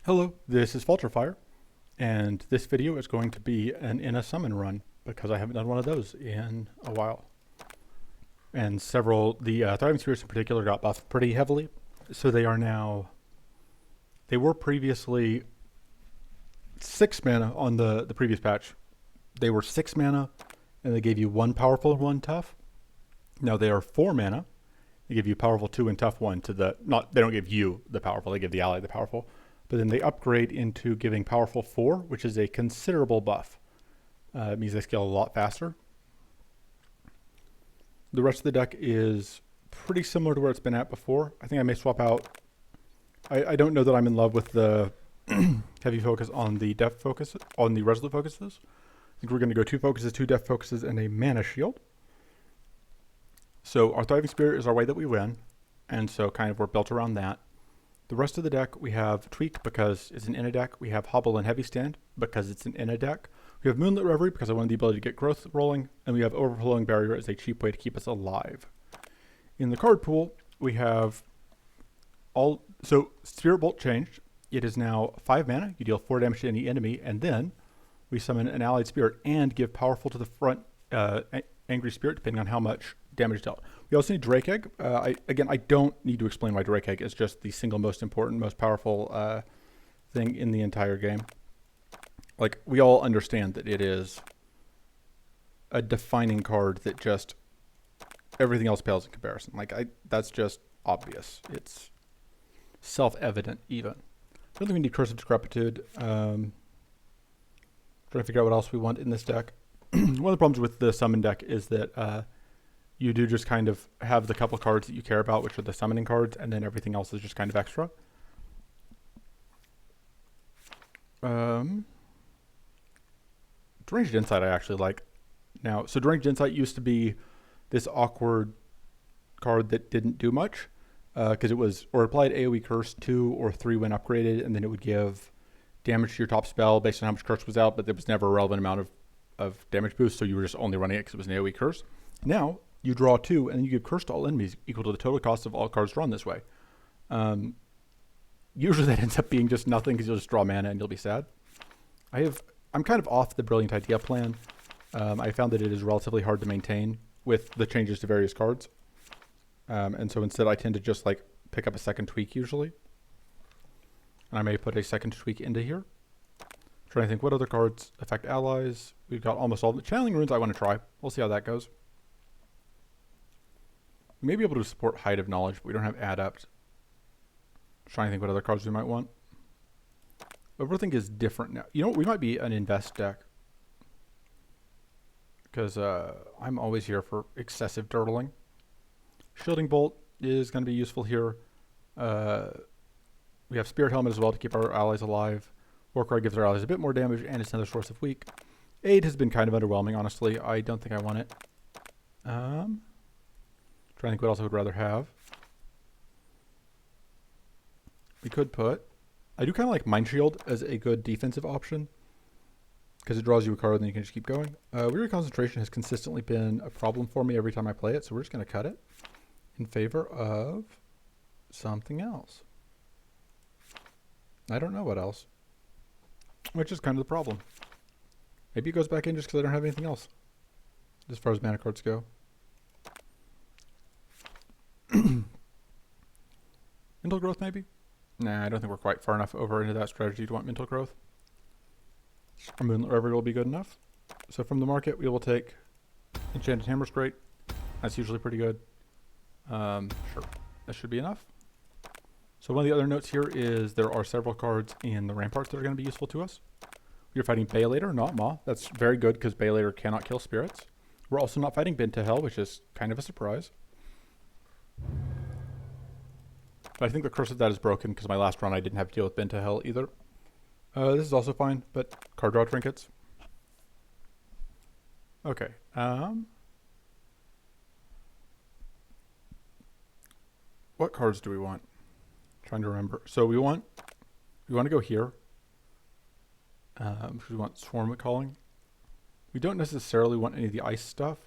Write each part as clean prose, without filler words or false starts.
Hello, this is Falterfire, and this video is going to be an in a summon run because I haven't done one of those in a while. And the Thriving Spirits in particular got buffed pretty heavily, so they were previously 6 mana on the previous patch. They were 6 mana, and they gave you 1 powerful and 1 tough. Now they are 4 mana. They give you powerful 2 and tough 1 they don't give you the powerful, they give the ally the powerful. But then they upgrade into giving powerful 4, which is a considerable buff. It means they scale a lot faster. The rest of the deck is pretty similar to where it's been at before. I think I may swap out. I don't know that I'm in love with the heavy focus on the depth focus, on the resolute focuses. I think we're going to go 2 focuses, 2 depth focuses, and a mana shield. So our Thriving Spirit is our way that we win, and so kind of we're built around that. The rest of the deck, we have Tweak because it's an in a deck. We have Hobble and Heavy Stand because it's an in a deck. We have Moonlit Reverie because I wanted the ability to get growth rolling. And we have Overflowing Barrier as a cheap way to keep us alive. In the card pool, we have so Spirit Bolt changed. It is now 5 mana. You deal 4 damage to any enemy. And then we summon an allied spirit and give powerful to the front Angry Spirit depending on how much damage dealt. We also need Drake Egg. I don't need to explain why Drake Egg is just the single most important, most powerful thing in the entire game. Like, we all understand that it is a defining card that just everything else pales in comparison. That's just obvious. It's self-evident even. I don't think we need Curse of Decrepitude. Trying to figure out what else we want in this deck. One of the problems with the summon deck is that you do just kind of have the couple cards that you care about, which are the summoning cards, and then everything else is just kind of extra. Deranged Insight I actually like. Now, so Deranged Insight used to be this awkward card that didn't do much, because it applied AoE Curse 2 or 3 when upgraded, and then it would give damage to your top spell based on how much Curse was out, but there was never a relevant amount of damage boost, so you were just only running it because it was an AoE Curse. Now, you draw 2, and then you give Curse to all enemies equal to the total cost of all cards drawn this way. Usually that ends up being just nothing because you'll just draw mana and you'll be sad. I'm kind of off the Brilliant Idea plan. I found that it is relatively hard to maintain with the changes to various cards. And so instead I tend to just pick up a second tweak usually. And I may put a second tweak into here. Trying to think what other cards affect allies. We've got almost all the Channeling Runes I want to try. We'll see how that goes. We may be able to support Height of Knowledge, but we don't have Adept. Trying to think what other cards we might want. Overthink is different now. You know what? We might be an invest deck. Because I'm always here for excessive dirtling. Shielding Bolt is going to be useful here. We have Spirit Helmet as well to keep our allies alive. Warcry gives our allies a bit more damage, and it's another source of weak. Aid has been kind of underwhelming, honestly. I don't think I want it. Trying to think what else I would rather have. We could I do kind of like Mind Shield as a good defensive option because it draws you a card and then you can just keep going. Weary Concentration has consistently been a problem for me every time I play it, so we're just going to cut it in favor of something else. I don't know what else, which is kind of the problem. Maybe it goes back in just because I don't have anything else as far as mana cards go. Mental Growth, maybe? Nah, I don't think we're quite far enough over into that strategy to want Mental Growth. Our Moonlit Reverie will be good enough. So from the market, we will take Enchanted Hammer's great. That's usually pretty good. Sure, that should be enough. So one of the other notes here is there are several cards in the Ramparts that are going to be useful to us. We are fighting Baylator, not Maw. That's very good because Baylator cannot kill spirits. We're also not fighting Bent to Hell, which is kind of a surprise. But I think the curse of that is broken because my last run I didn't have to deal with Bent to Hell either. This is also fine, but card draw trinkets. Okay. What cards do we want? Trying to remember. So we want to go here. We want Swarm Calling. We don't necessarily want any of the ice stuff.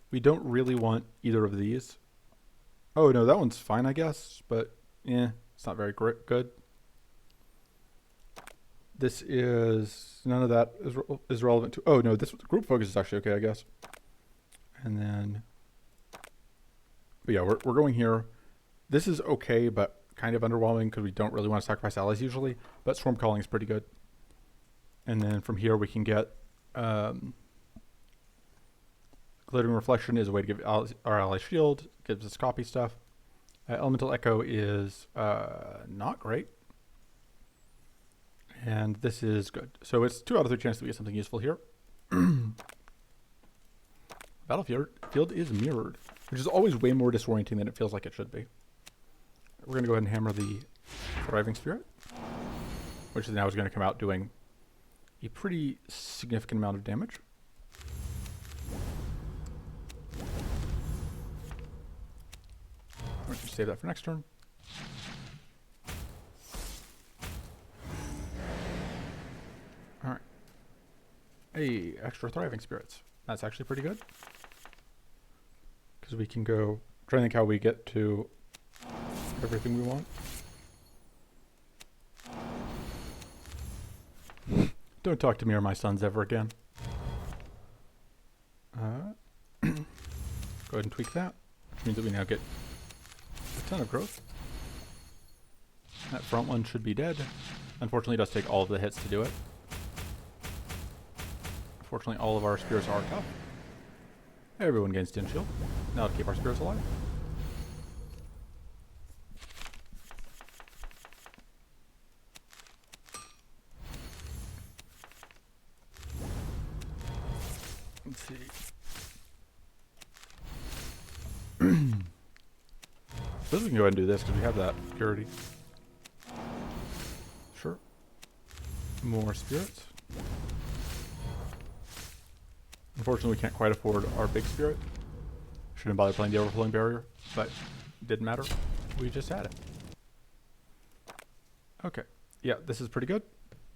We don't really want either of these. Oh no, that one's fine, I guess, but it's not very good. This is, none of that is relevant to, oh no, this group focus is actually okay, I guess. And then, but yeah, we're going here. This is okay, but kind of underwhelming because we don't really want to sacrifice allies usually, but Swarm Calling is pretty good. And then from here we can get, Glittering Reflection is a way to give our allies shield, gives us copy stuff. Elemental Echo is not great. And this is good. So it's 2 out of 3 chance that we get something useful here. Battlefield is mirrored, which is always way more disorienting than it feels like it should be. We're going to go ahead and hammer the Thriving Spirit, which now is going to come out doing a pretty significant amount of damage. We're going to save that for next turn. Alright. Hey, extra Thriving Spirits. That's actually pretty good. Because we can go, try to think how we get to everything we want. Don't talk to me or my sons ever again. Go ahead and tweak that, which means that we now get a ton of growth. That front one should be dead. Unfortunately, it does take all of the hits to do it. Fortunately, all of our spirits are tough. Everyone gains 10 shield. Now to keep our spirits alive. Let's see. Suppose we can go ahead and do this because we have that purity. Sure. More spirits. Unfortunately, we can't quite afford our big spirit. Shouldn't bother playing the Overflowing Barrier, but it didn't matter. We just had it. Okay. Yeah, this is pretty good.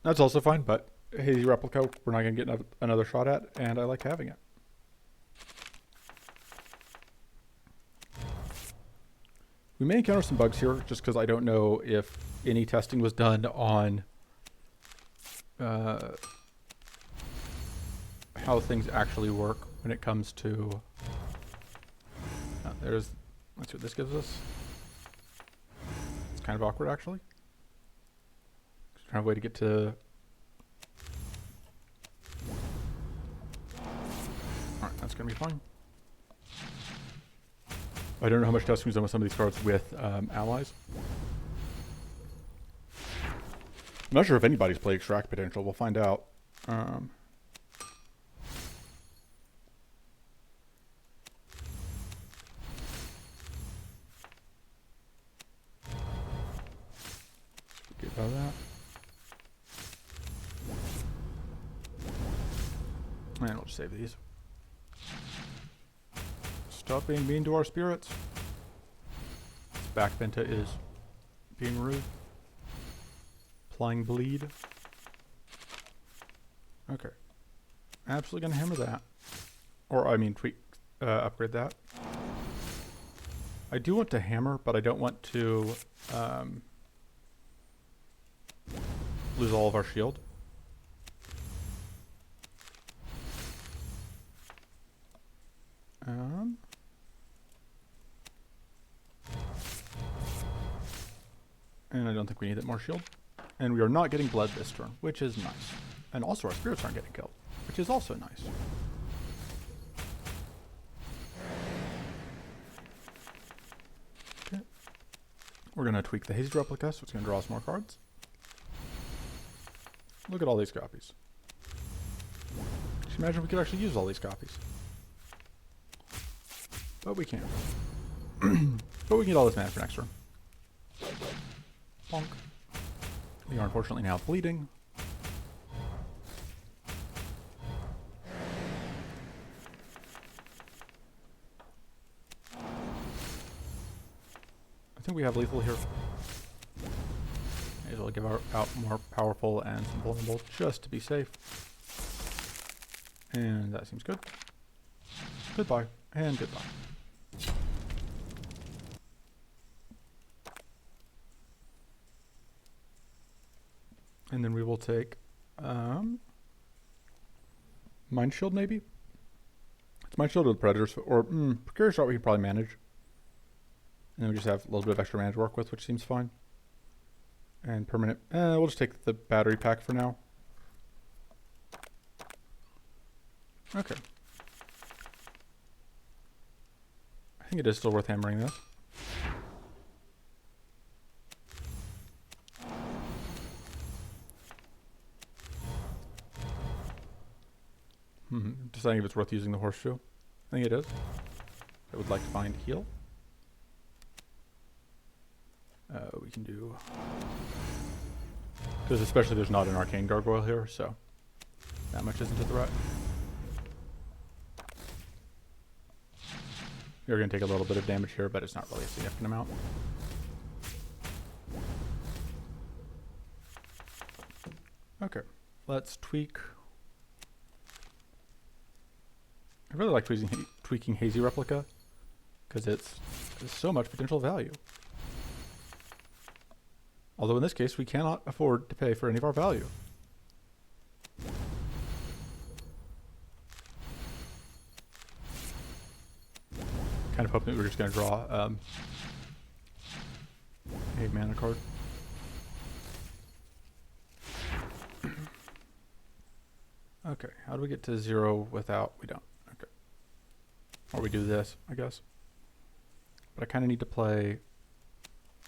That's also fine, but Hazy Replica, we're not going to get another shot at, and I like having it. We may encounter some bugs here, just because I don't know if any testing was done on how things actually work when it comes to let's see what this gives us. It's kind of awkward actually. Just trying to way to get to alright, that's gonna be fine. I don't know how much testing was done with some of these cards with allies. I'm not sure if anybody's played Extract Potential, we'll find out. About that. And we'll just save these. Stop being mean to our spirits. This back Benta is being rude. Applying bleed. Okay. Absolutely gonna hammer that. Or I mean tweak upgrade that. I do want to hammer, but I don't want to lose all of our shield. And I don't think we need that more shield. And we are not getting bled this turn, which is nice. And also our spirits aren't getting killed, which is also nice. Okay. We're going to tweak the Hazy Replica, so it's going to draw us more cards. Look at all these copies. Just imagine if we could actually use all these copies. But we can't. But we can get all this mana for next turn. Bonk. We are unfortunately now bleeding. I think we have lethal here. May as well give out more powerful and some vulnerable just to be safe. And that seems good. Goodbye and goodbye. And then we will take Mind Shield, maybe? It's Mind Shield with Predators, or Precarious Route we can probably manage. And then we just have a little bit of extra mana to work with, which seems fine. And permanent, we'll just take the battery pack for now. Okay. I think it is still worth hammering this. Deciding if it's worth using the horseshoe. I think it is. I would like to find heal. We can do... Because especially there's not an arcane gargoyle here, so that much isn't a threat. You're going to take a little bit of damage here, but it's not really a significant amount. Okay, let's tweak. I really like tweaking Hazy Replica because there's so much potential value. Although in this case, we cannot afford to pay for any of our value. Kind of hoping that we're just going to draw a mana card. Okay, how do we get to 0 without... We don't. Okay. Or we do this, I guess. But I kind of need to play...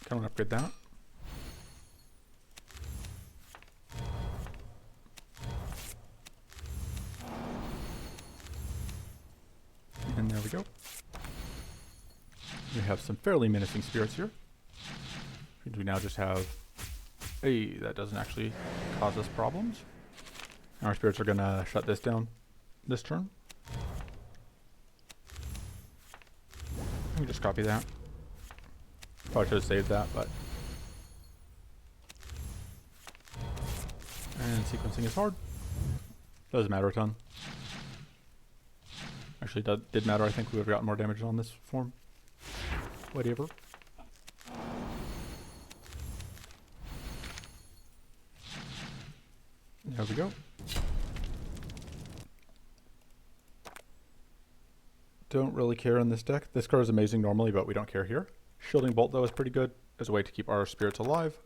Kind of want to upgrade that. And there we go. We have some fairly menacing spirits here. We now just have... Hey, that doesn't actually cause us problems. Our spirits are going to shut this down this turn. Let me just copy that. Probably should have saved that, but... And sequencing is hard. Doesn't matter a ton. Actually, that did matter. I think we would have gotten more damage on this form. Whatever. There we go. Don't really care in this deck. This card is amazing normally, but we don't care here. Shielding Bolt, though, is pretty good as a way to keep our spirits alive.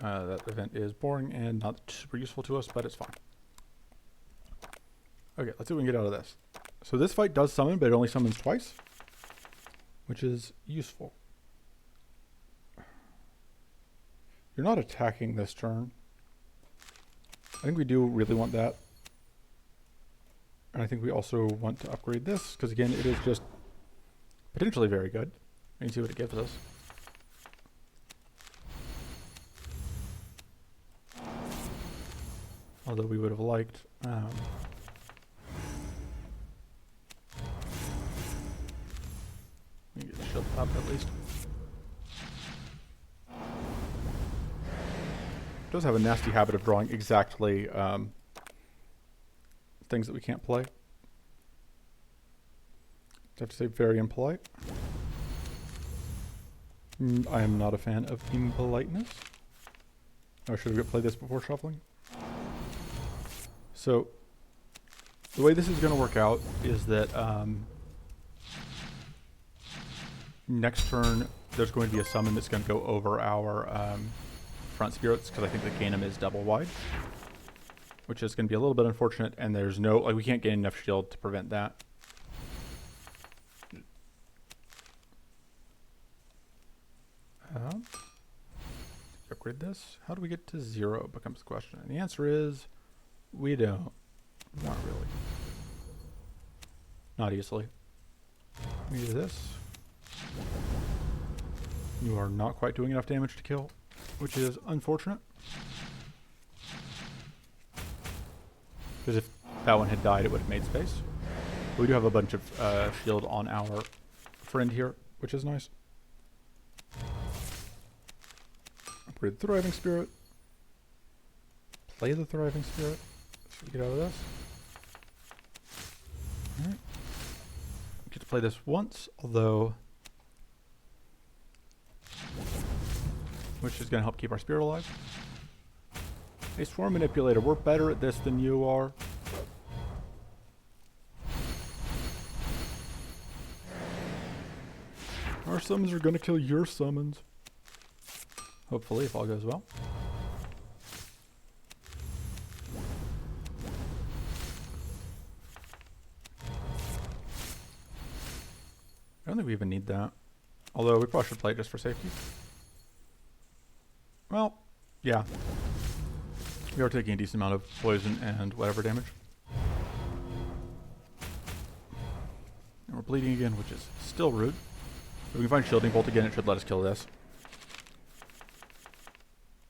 That event is boring and not super useful to us, but it's fine. Okay, let's see what we can get out of this. So this fight does summon, but it only summons twice, which is useful. You're not attacking this turn. I think we do really want that. And I think we also want to upgrade this, because again, it is just potentially very good. We can see what it gives us. Although we would have liked... we get shield up at least. It does have a nasty habit of drawing exactly things that we can't play. I have to say very impolite. I am not a fan of impoliteness. I should have played this before shuffling. So, the way this is going to work out is that next turn there's going to be a summon that's going to go over our front spirits, because I think the Canum is double wide, which is going to be a little bit unfortunate, and there's no, like, we can't gain enough shield to prevent that. Upgrade this. How do we get to 0 becomes the question. And the answer is, we don't. Not really. Not easily. We do this. You are not quite doing enough damage to kill, which is unfortunate. Because if that one had died, it would have made space. But we do have a bunch of shield on our friend here, which is nice. Upgrade the Thriving Spirit. Play the Thriving Spirit. Should we get out of this? Alright. We get to play this once, although... which is going to help keep our spirit alive. Hey, Swarm Manipulator, we're better at this than you are. Our summons are gonna kill your summons. Hopefully, if all goes well. I don't think we even need that. Although, we probably should play it just for safety. Well, yeah. We are taking a decent amount of poison and whatever damage. And we're bleeding again, which is still rude. If we can find Shielding Bolt again, it should let us kill this.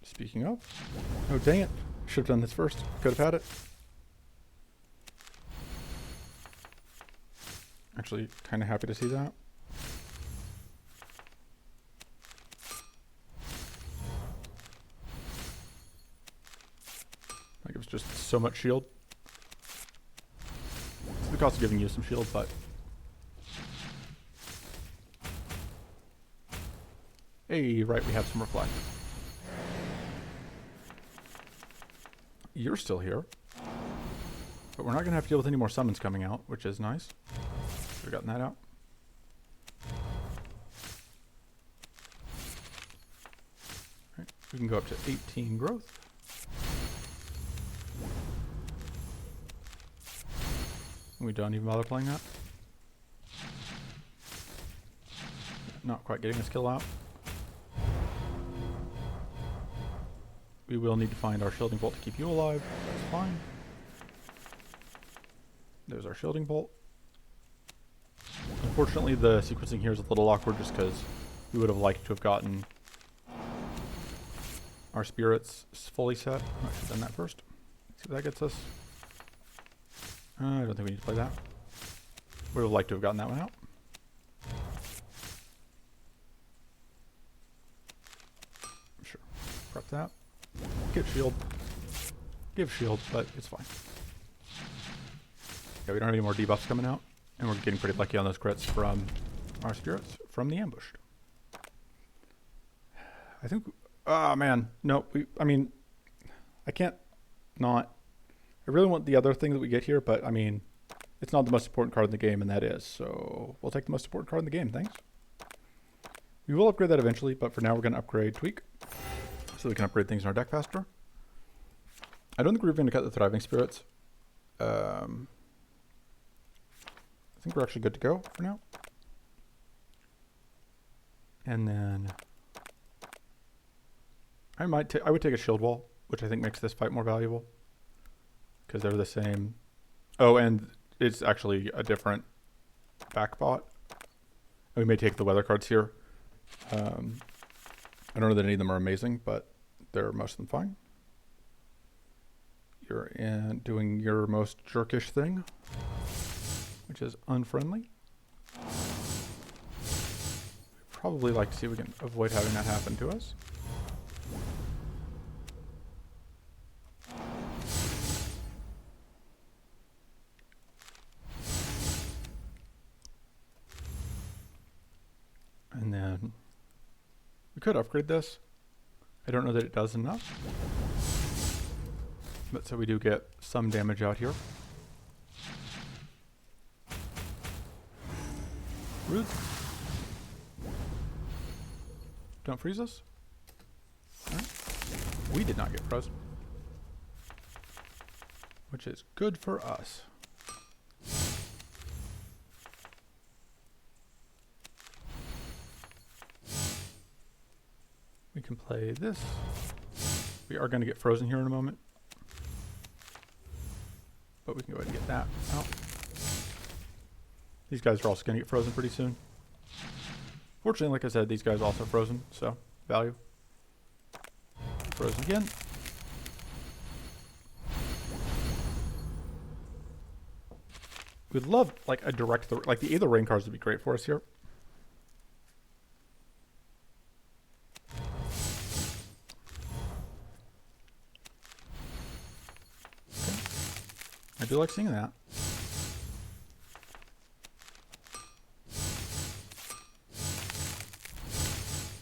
Speaking of. Oh, dang it. Should have done this first. Could have had it. Actually, kind of happy to see that. Like, it was just so much shield. It's the cost of giving you some shield, but... Hey, right, we have some reflect. You're still here. But we're not going to have to deal with any more summons coming out, which is nice. Should have gotten that out. Right, we can go up to 18 growth. We don't even bother playing that. Not quite getting a skill out. We will need to find our Shielding Bolt to keep you alive. That's fine. There's our Shielding Bolt. Unfortunately, the sequencing here is a little awkward just because we would have liked to have gotten our spirits fully set. I should have done that first. Let's see what that gets us. I don't think we need to play that. We would have liked to have gotten that one out. Sure. Prep that. Get shield. Give shield, but it's fine. Yeah, we don't have any more debuffs coming out. And we're getting pretty lucky on those crits from our spirits from the ambushed. I think... Ah, man. No, I mean... I can't not... I really want the other thing that we get here, but I mean... It's not the most important card in the game, and that is. So, we'll take the most important card in the game, thanks. We will upgrade that eventually, but for now we're going to upgrade Tweak. So we can upgrade things in our deck faster. I don't think we're going to cut the Thriving Spirits. I think we're actually good to go for now. And then I would take a Shield Wall, which I think makes this fight more valuable because they're the same. Oh, and it's actually a different backbot. We may take the weather cards here. I don't know that any of them are amazing, but they're most of them fine. You're in doing your most jerkish thing, which is unfriendly. We'd probably like to see if we can avoid having that happen to us. And then we could upgrade this. I don't know that it does enough. But so we do get some damage out here. Rude. Don't freeze us. Right. We did not get frozen. Which is good for us. We can play this. We are going to get frozen here in a moment. But we can go ahead and get that out. These guys are also going to get frozen pretty soon. Fortunately, like I said, these guys are also frozen, so value. Frozen again. We'd love like a direct, like the Aether Rain cards would be great for us here. I do like seeing that.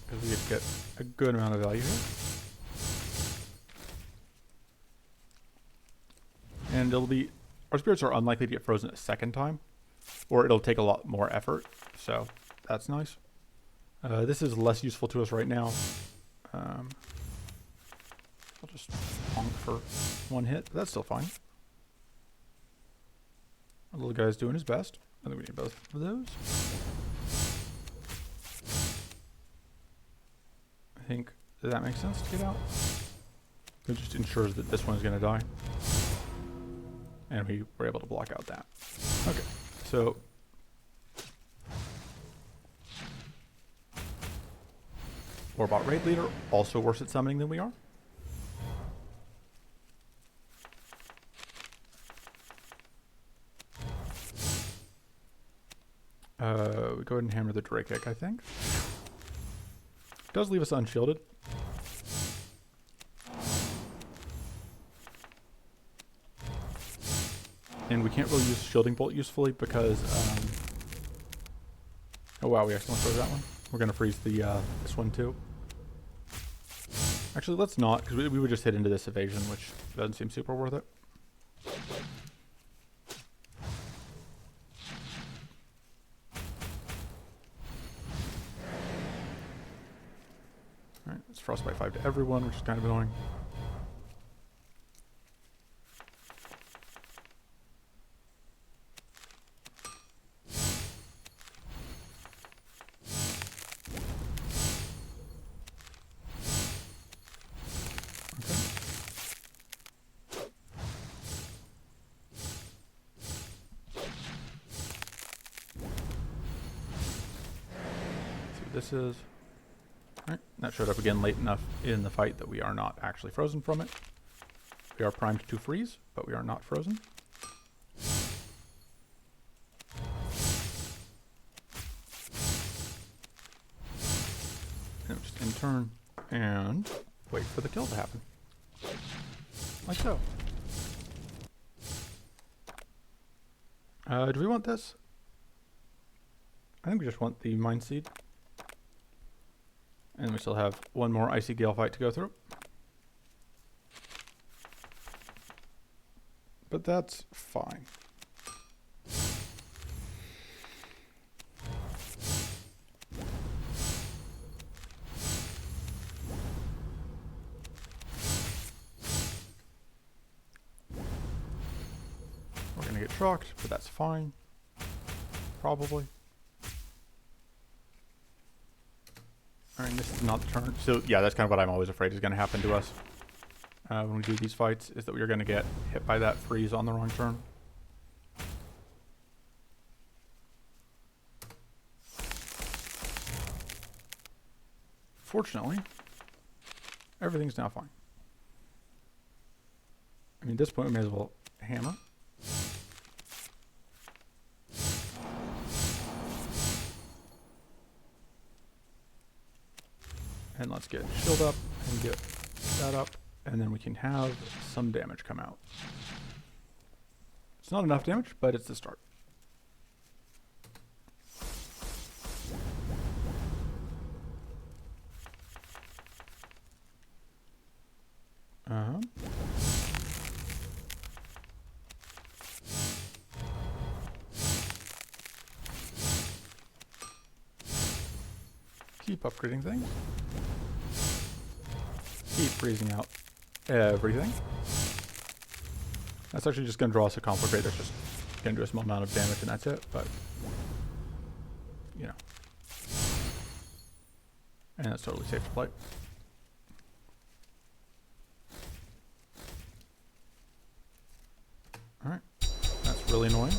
Because we get a good amount of value here. And our spirits are unlikely to get frozen a second time, or it'll take a lot more effort, so that's nice. This is less useful to us right now. I'll just honk for one hit, but that's still fine. Our little guy's doing his best. I think we need both of those. I think that makes sense to get out. It just ensures that this one's going to die. And we were able to block out that. Okay, so Warbot Raid Leader, also worse at summoning than we are. We go ahead and hammer the Drake Egg, I think. Does leave us unshielded. And we can't really use Shielding Bolt usefully because, oh wow, we accidentally froze that one. We're going to freeze the this one too. Actually, let's not, because we would just hit into this evasion, which doesn't seem super worth it. Alright, let's Frostbite 5 to everyone, which is kind of annoying. This is alright. That showed up again late enough in the fight that we are not actually frozen from it. We are primed to freeze, but we are not frozen. And just in turn and wait for the kill to happen. Like so. Do we want this? I think we just want the Mind Seed. And we still have one more Icy Gale fight to go through. But that's fine. We're going to get shocked, but that's fine. Probably. Alright, this is not the turn. So yeah, that's kind of what I'm always afraid is going to happen to us when we do these fights, is that we are going to get hit by that freeze on the wrong turn. Fortunately, everything's now fine. I mean, at this point we may as well hammer. And let's get shield up and get that up, and then we can have some damage come out. It's not enough damage, but it's the start. Keep upgrading things. Keep freezing out everything. That's actually just going to draw us a Complicator. That's just going to do a small amount of damage and that's it, but, you know. And that's totally safe to play. Alright. That's really annoying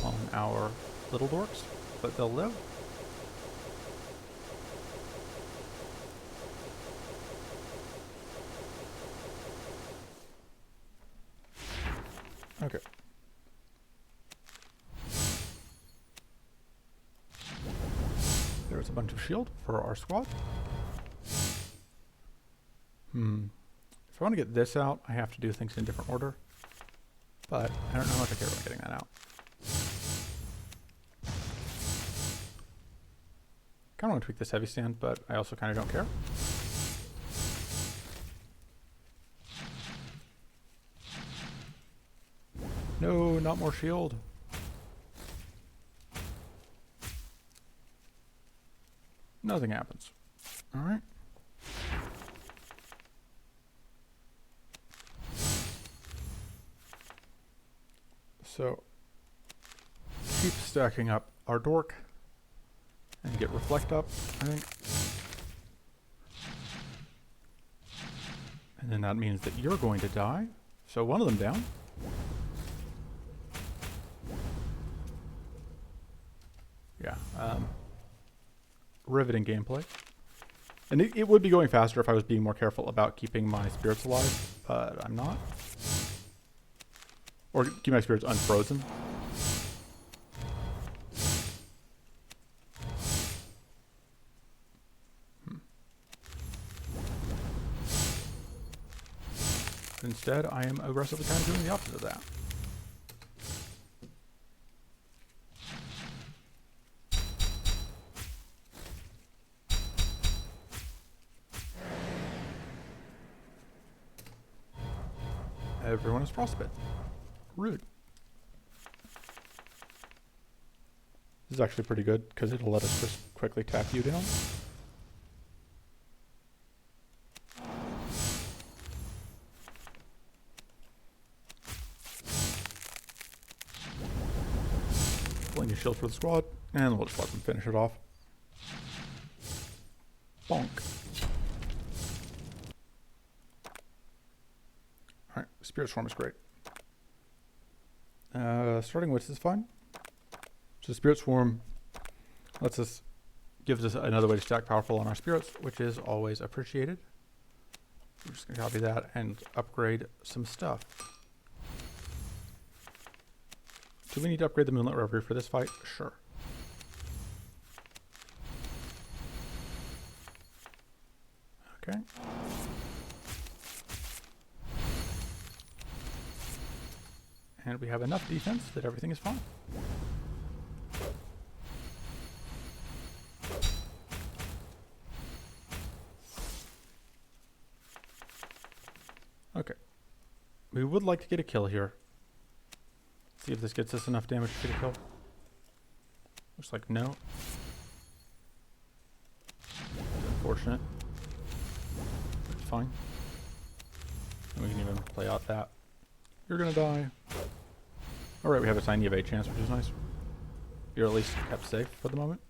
on our little dorks, but they'll live. Okay. There's a bunch of shield for our squad. If I want to get this out, I have to do things in a different order. But I don't know how much I care about getting that out. Kind of want to tweak this heavy stand, but I also kind of don't care. No, not more shield. Nothing happens. All right. So keep stacking up our dork and get reflect up, I think. And then that means that you're going to die. So one of them down. Yeah. Riveting gameplay. And it would be going faster if I was being more careful about keeping my spirits alive, but I'm not. Or keep my spirits unfrozen. Instead, I am aggressively kind of doing the opposite of that. Everyone is frostbitten. Rude. This is actually pretty good because it'll let us just quickly tap you down. Pulling your shield for the squad, and we'll just let them finish it off. Bonk. Alright, Spirit Swarm is great. Starting Wits is fine. So Spirit Swarm gives us another way to stack powerful on our spirits, which is always appreciated. I'm just going to copy that and upgrade some stuff. Do we need to upgrade the Moonlit Reverie for this fight? Sure. Okay. And we have enough defense that everything is fine. Okay. We would like to get a kill here. See if this gets us enough damage to get a kill. Looks like no. Unfortunate. It's fine. And we can even play out that. You're gonna die. Alright, we have a tiny evade chance, which is nice. You're at least kept safe for the moment.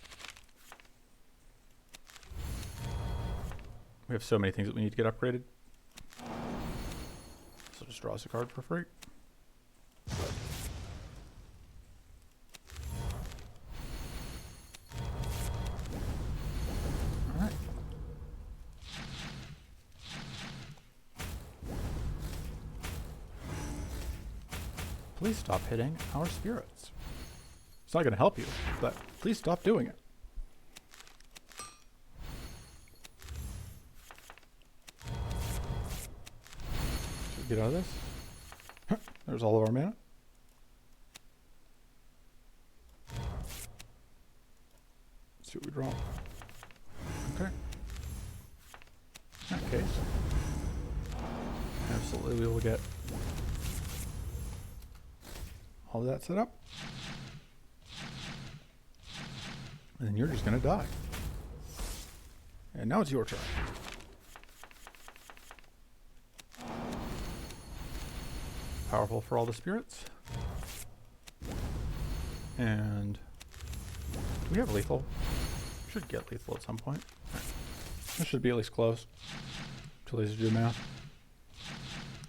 We have so many things that we need to get upgraded. So just draw us a card for free. Alright. Please stop hitting our spirits. It's not going to help you, but please stop doing it. Should we get out of this? There's all of our mana. Let's see what we draw. Okay. In that case, absolutely we will get all of that set up. And then you're just going to die. And now it's your turn. Powerful for all the spirits. And do we have lethal? We should get lethal at some point. This should be at least close. Too lazy to do math.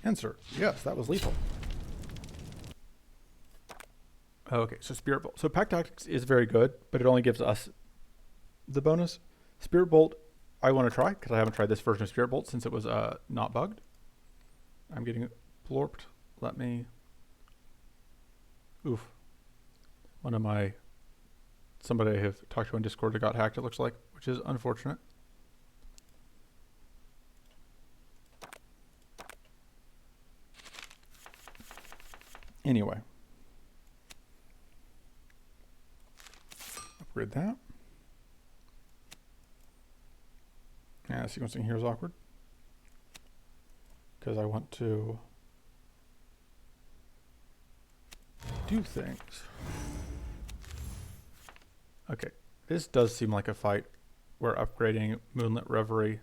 Insert. Yes, that was lethal. Okay, so Spirit Bolt. So Pack Tactics is very good, but it only gives us the bonus. Spirit Bolt, I want to try, because I haven't tried this version of Spirit Bolt since it was not bugged. I'm getting blorped. Let me... Oof. Somebody I have talked to on Discord that got hacked, it looks like, which is unfortunate. Anyway. Upgrade that. Yeah, sequencing here is awkward. Because I want to... do things. Okay, this does seem like a fight where upgrading Moonlit Reverie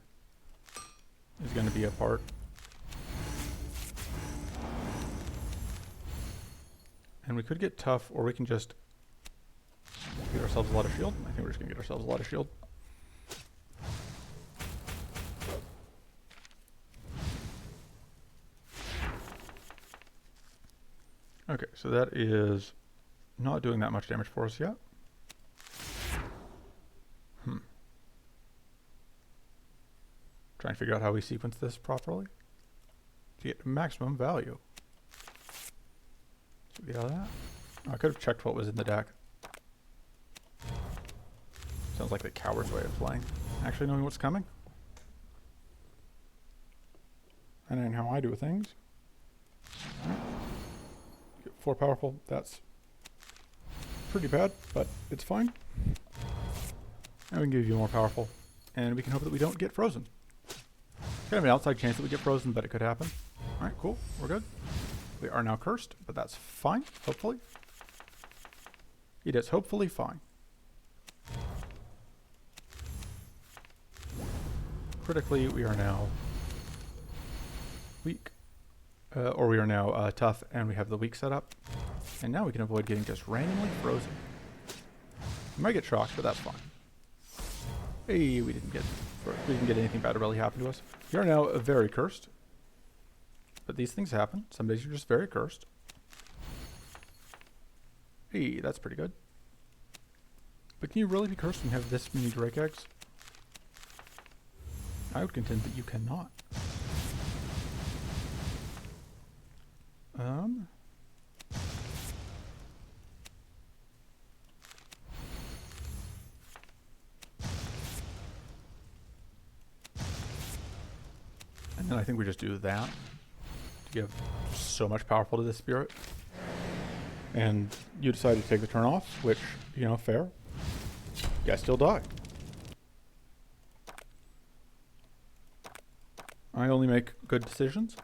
is going to be a part. And we could get tough, or we can just get ourselves a lot of shield. I think we're just going to get ourselves a lot of shield. Okay, so that is not doing that much damage for us yet. Trying to figure out how we sequence this properly to get maximum value. So we get out of that. Oh, I could have checked what was in the deck. Sounds like the coward's way of playing. Actually knowing what's coming. And then how I do things. Right. Get 4 powerful. That's pretty bad, but it's fine. And we can give you more powerful. And we can hope that we don't get frozen. Kind of an outside chance that we get frozen, but it could happen. Alright, cool. We're good. We are now cursed, but that's fine, hopefully. It is hopefully fine. Critically, we are now weak. Or we are now tough, and we have the weak set up. And now we can avoid getting just randomly frozen. We might get shocked, but that's fine. Hey, we didn't get anything bad to really happen to us. We are now very cursed. But these things happen. Some days you're just very cursed. Hey, that's pretty good. But can you really be cursed when you have this many Drake eggs? I would contend that you cannot. And then I think we just do that to give so much powerful to this spirit. And you decide to take the turn off, which, you know, fair. You guys still die. I only make good decisions.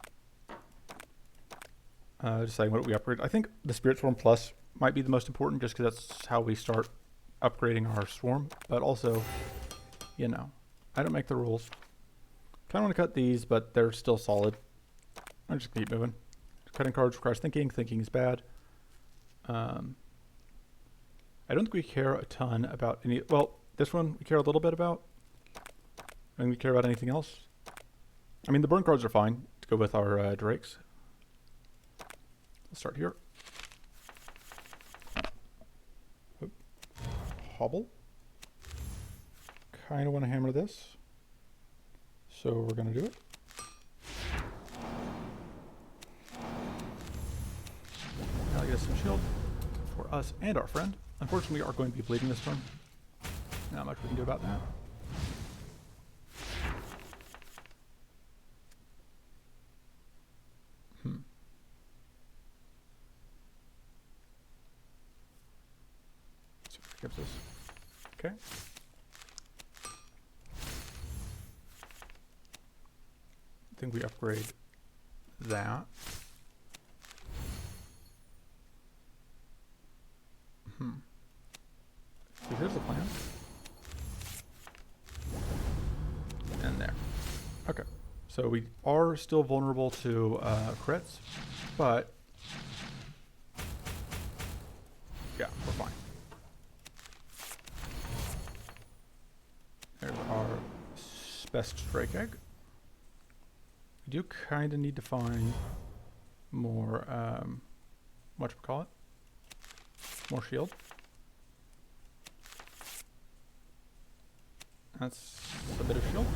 Deciding what we upgrade. I think the Spirit Swarm Plus might be the most important just because that's how we start upgrading our swarm. But also, you know, I don't make the rules. Kind of want to cut these, but they're still solid. I'm just keep moving. Cutting cards requires thinking. Thinking is bad. I don't think we care a ton about any... Well, this one we care a little bit about. I think we care about anything else. I mean, the burn cards are fine to go with our Drakes. Let's start here. Oop. Hobble. Kind of want to hammer this. So we're going to do it. Now get us some shield for us and our friend. Unfortunately, we are going to be bleeding this turn. Not much we can do about that. Let's see what it gives us. Okay. I think we upgrade that. So here's the plan. And there. Okay. So we are still vulnerable to crits, but yeah, we're fine. There's our best Drake egg. We do kind of need to find more, whatchamacallit? More shield. That's a bit of shield.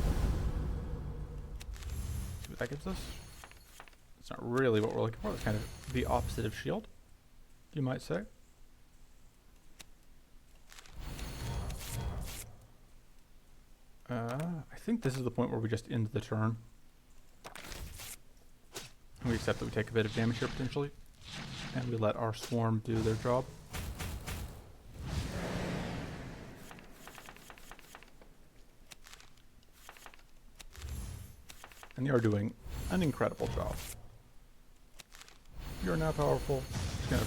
See what that gives us. It's not really what we're looking for. It's kind of the opposite of shield, you might say. I think this is the point where we just end the turn. And we accept that we take a bit of damage here potentially. And we let our swarm do their job. And they are doing an incredible job. You're now powerful. Just gonna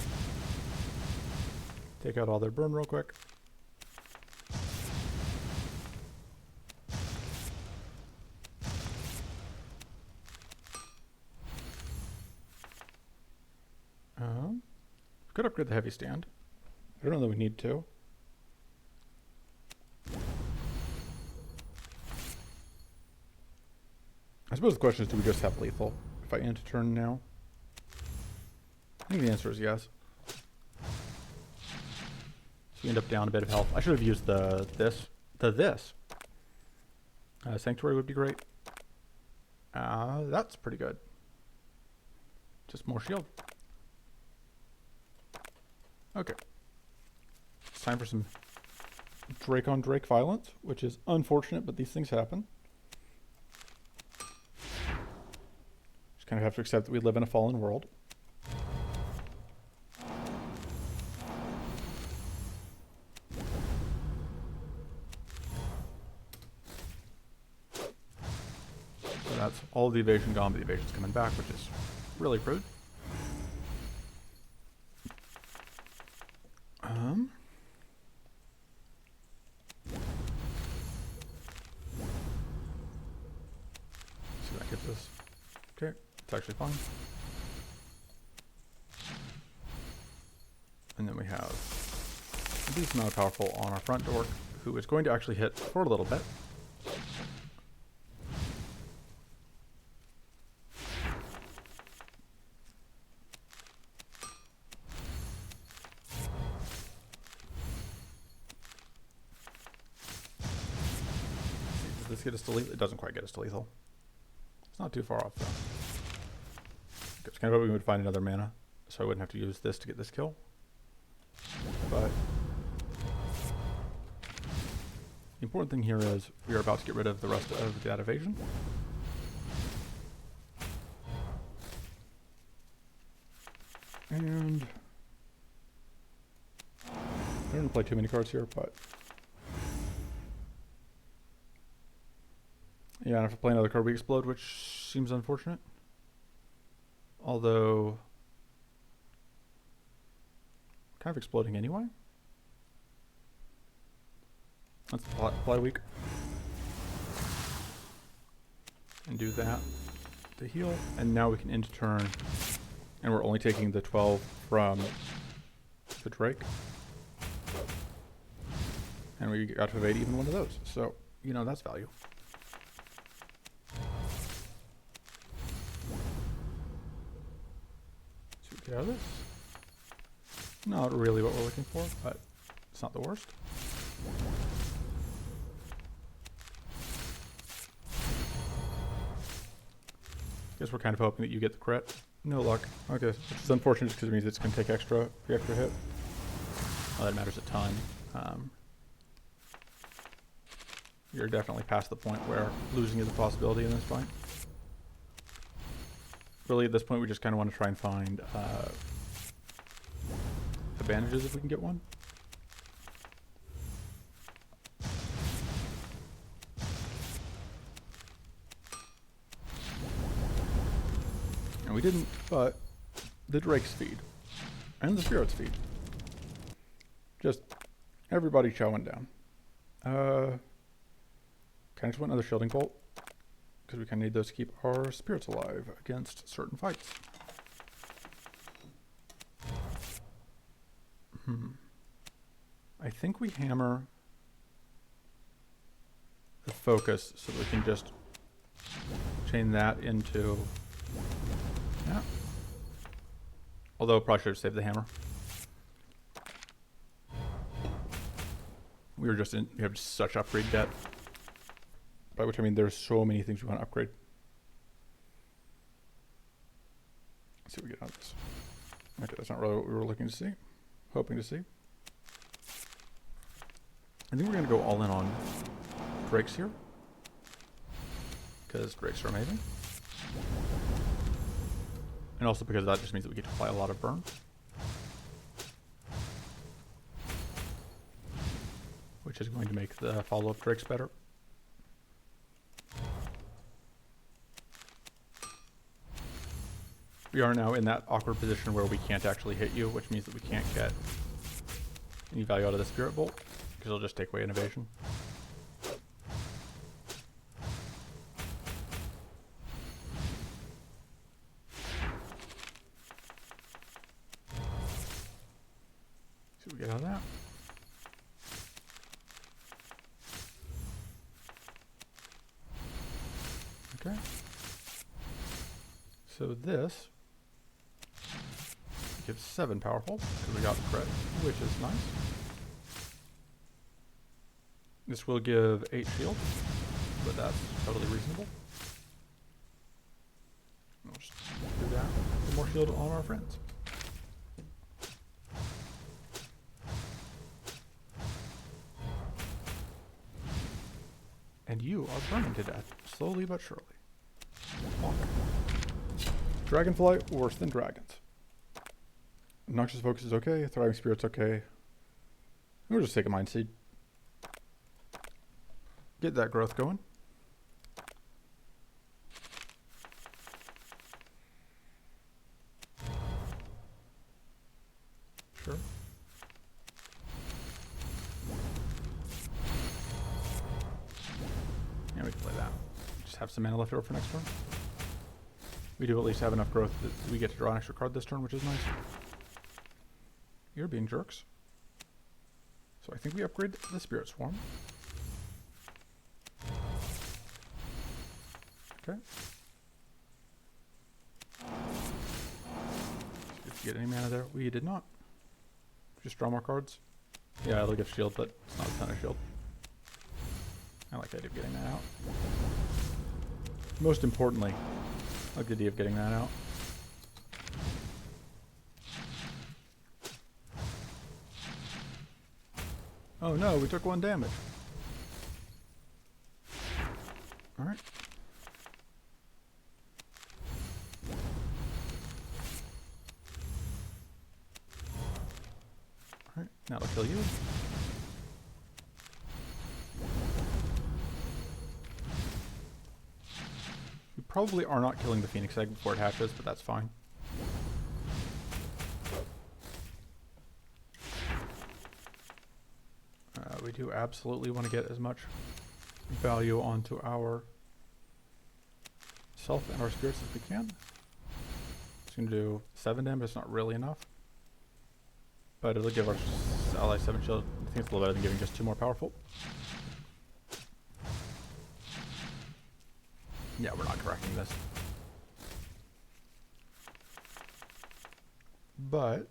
Take out all their burn real quick. Could upgrade the heavy stand. I don't know that we need to. I suppose the question is, do we just have lethal if I end a turn now? I think the answer is yes. So we end up down a bit of health. I should have used this. Sanctuary would be great. That's pretty good. Just more shield. Okay. It's time for some Drake on Drake violence, which is unfortunate, but these things happen. Just kind of have to accept that we live in a fallen world. So that's all of the evasion gone, but the evasion's coming back, which is really rude. See if that gets us. Okay, it's actually fine. And then we have a decent amount of powerful on our front door, who is going to actually hit for a little bit. Does this get us to lethal? It doesn't quite get us to lethal. It's not too far off though. It's kind of hoping we would find another mana, so I wouldn't have to use this to get this kill. But the important thing here is we are about to get rid of the rest of that evasion. And I don't want to play too many cards here, but yeah, and if I play another card, we explode, which seems unfortunate. Although, kind of exploding anyway. Let's apply weak. And do that to heal. And now we can end turn. And we're only taking the 12 from the Drake. And we got to evade even one of those. So, you know, that's value. So we get out of this. Not really what we're looking for, but it's not the worst. Guess we're kind of hoping that you get the crit. No luck. Okay, which is unfortunate because it means it's going to take the extra hit. Oh, that matters a ton. You're definitely past the point where losing is a possibility in this fight. Really, at this point, we just kind of want to try and find advantages if we can get one. And we didn't, but the Drake's feed and the Spirit's feed. Just everybody chowing down. Kind of just want another shielding bolt because we kind of need those to keep our spirits alive against certain fights. I think we hammer the focus so that we can just chain that into. Yeah. Although probably should have saved the hammer. We have such upgrade debt. By which I mean there's so many things we want to upgrade. Let's see what we get out of this. Okay, that's not really what we were looking to see. Hoping to see. I think we're going to go all in on Drakes here. Because Drakes are amazing. And also because that just means that we get to apply a lot of burn. Which is going to make the follow-up Drakes better. We are now in that awkward position where we can't actually hit you, which means that we can't get any value out of the Spirit Bolt, because it'll just take away innovation. See what we get out of that. Okay. So this gives 7 powerful, because we got the crit, which is nice. This will give 8 shield, but that's totally reasonable. We'll just do that. Get more shield on our friends. And you are burning to death, slowly but surely. Bonk. Dragonfly, worse than dragons. Noxious Focus is okay, Thriving Spirit's okay. We'll just take a Mind Seed. Get that growth going. Sure. Yeah, we can play that. Just have some mana left over for next turn. We do at least have enough growth that we get to draw an extra card this turn, which is nice. You're being jerks. So I think we upgrade the Spirit Swarm. Okay. Did we get any mana there? We did not. Just draw more cards. Yeah, it'll get shield, but it's not a ton of shield. I like the idea of getting that out. Most importantly, I like the idea of getting that out. Oh no, we took 1 damage. Alright. Alright, now that'll kill you. We probably are not killing the Phoenix Egg before it hatches, but that's fine. We do absolutely want to get as much value onto our self and our spirits as we can. It's going to do 7 damage, it's not really enough. But it'll give our ally 7 shield. I think it's a little better than giving just 2 more powerful. Yeah, we're not cracking this. But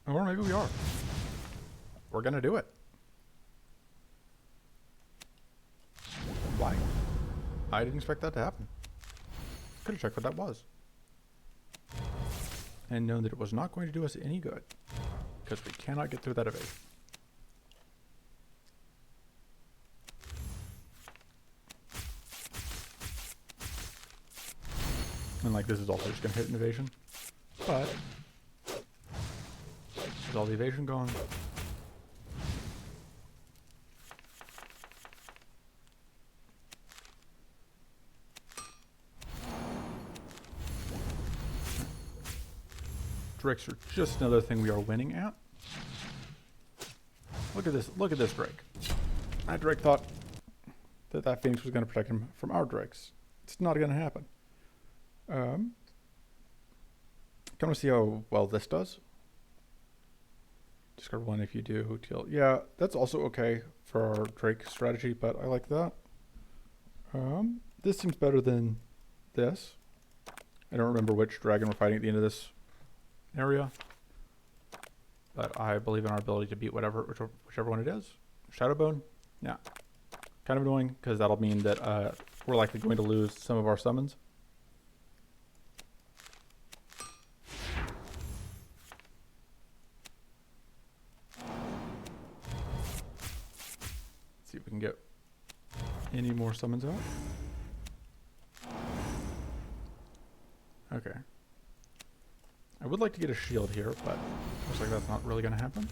or maybe we are. We're gonna do it. Why? I didn't expect that to happen. Could have checked what that was. And known that it was not going to do us any good. Because we cannot get through that evasion. And like this is also just gonna hit an evasion. But is all the evasion gone? Drakes are just another thing we are winning at. Look at this Drake. That Drake thought that that Phoenix was going to protect him from our Drakes. It's not going to happen. Kind of see how well this does. Discard 1 if you do deal. Yeah, that's also okay for our Drake strategy, but I like that. This seems better than this. I don't remember which dragon we're fighting at the end of this area, but I believe in our ability to beat whichever one it is. Shadowbone, yeah, kind of annoying because that'll mean that we're likely going to lose some of our summons. Let's see if we can get any more summons out. Okay. I would like to get a shield here, but looks like that's not really going to happen.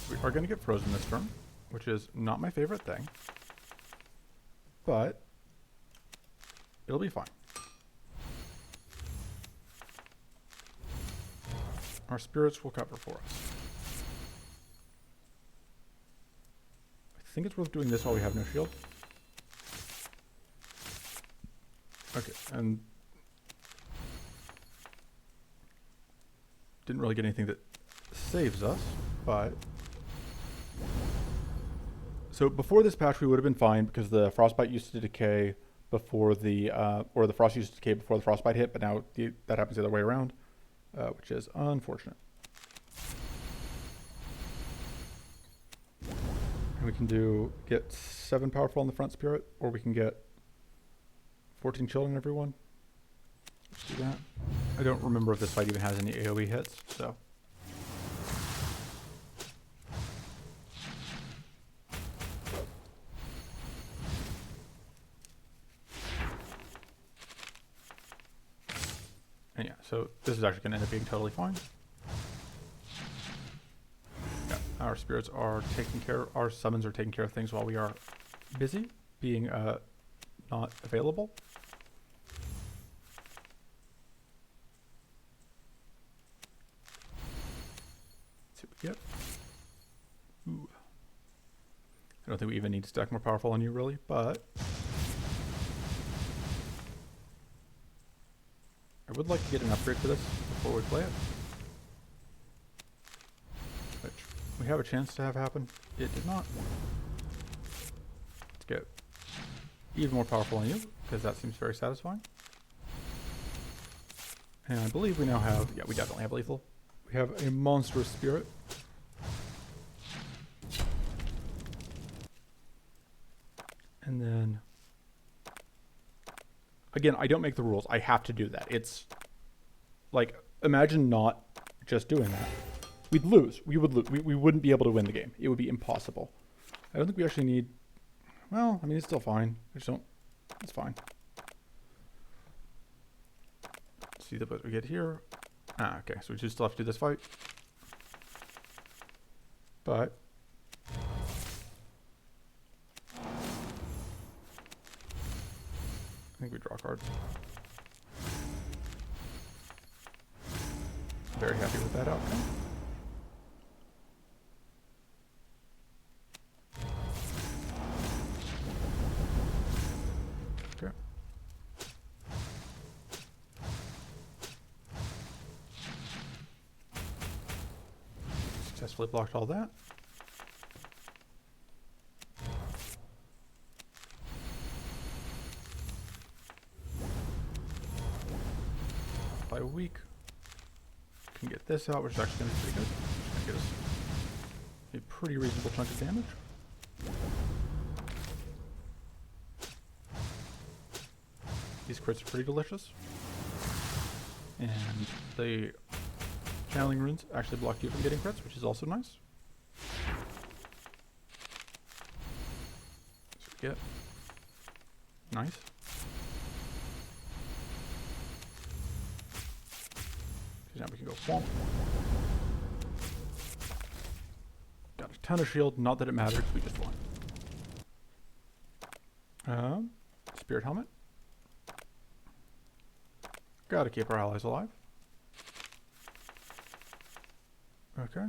We are going to get frozen this turn, which is not my favorite thing, but it'll be fine. Our spirits will cover for us. I think it's worth doing this while we have no shield. Okay, and didn't really get anything that saves us, but so before this patch we would have been fine because the frostbite used to decay before the or the frost used to decay before the frostbite hit, but now that happens the other way around, which is unfortunate. And we can get 7 powerful on the front spirit, or we can get 14 chill on everyone. Let's do that. I don't remember if this fight even has any AoE hits, so. And yeah, so this is actually going to end up being totally fine. Yeah, our spirits are taking care, our summons are taking care of things while we are busy being not available. Yep. Ooh. I don't think we even need to stack more powerful on you, really, but I would like to get an upgrade for this before we play it, which we have a chance to have happen. It did not. Let's get even more powerful on you, because that seems very satisfying. And I believe we now have, yeah, we definitely have lethal. We have a monstrous spirit. And then, again, I don't make the rules. I have to do that. It's like, imagine not just doing that. We'd lose. We would lose. We wouldn't be able to win the game. It would be impossible. I don't think we actually need, well, I mean, it's still fine. I just don't, it's fine. Let's see what we get here. Ah, okay, so we just still have to do this fight. But I think we draw cards. Very happy with that outcome. Okay. Successfully blocked all that. By a week. Can get this out, which is actually going to be pretty good. It's going to get us a pretty reasonable chunk of damage. These crits are pretty delicious. And the channeling runes actually block you from getting crits, which is also nice. So we get nice. Now we can go swamp. Got a ton of shield, not that it matters, we just won. Spirit helmet. Gotta keep our allies alive. Okay.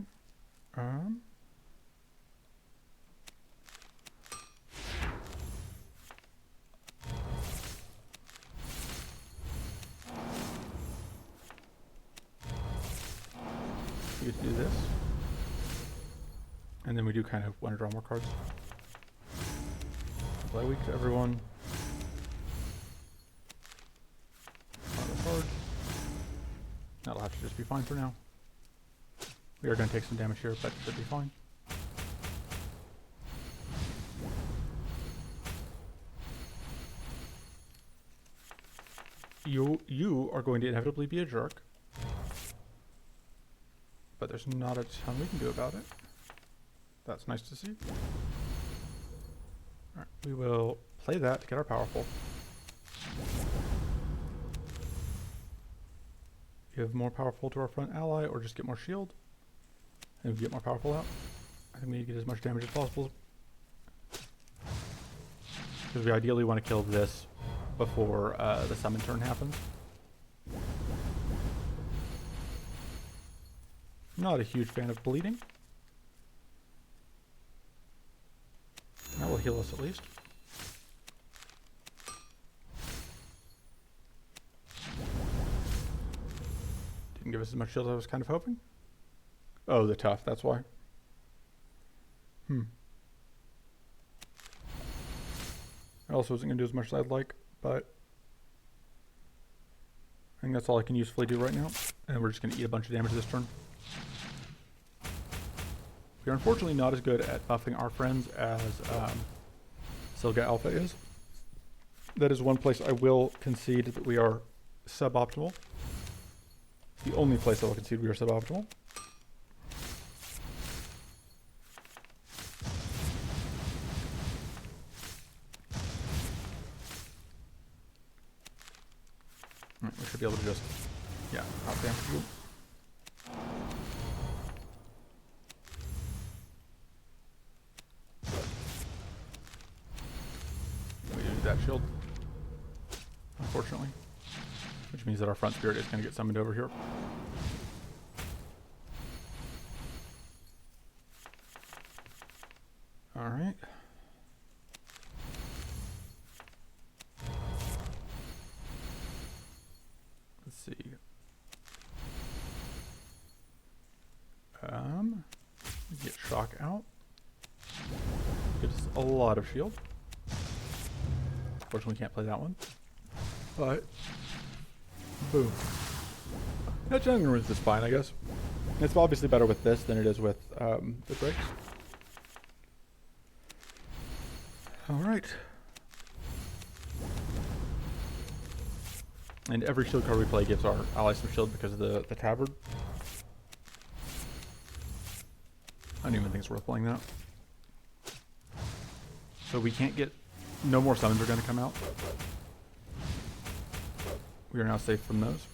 We get to do this. And then we do kind of want to draw more cards. Play weak to everyone. Draw the card. That'll have to just be fine for now. We are going to take some damage here, but it should be fine. You are going to inevitably be a jerk. But there's not a ton we can do about it. That's nice to see. Alright, we will play that to get our powerful. Give more powerful to our front ally, or just get more shield. And we get more powerful out. I think we need to get as much damage as possible. Because we ideally want to kill this before the summon turn happens. Not a huge fan of bleeding. That will heal us at least. Didn't give us as much shield as I was kind of hoping. Oh, the tough, that's why. I also wasn't going to do as much as I'd like, but I think that's all I can usefully do right now. And we're just going to eat a bunch of damage this turn. We are unfortunately not as good at buffing our friends as Silga Alpha is. That is one place I will concede that we are suboptimal. The only place I will concede we are suboptimal. Alright, we should be able to just, yeah, out damage you. We use that shield, unfortunately. Which means that our front spirit is going to get summoned over here. Alright. Let's see. Get shock out. Gives us a lot of shield. Unfortunately, we can't play that one. But boom. Yeah, Channeling Runes is fine, I guess. It's obviously better with this than it is with the breaks. Alright. And every shield card we play gives our allies some shield because of the tabard. I don't even think it's worth playing that. So we can't get... No more summons are going to come out. We are now safe from those.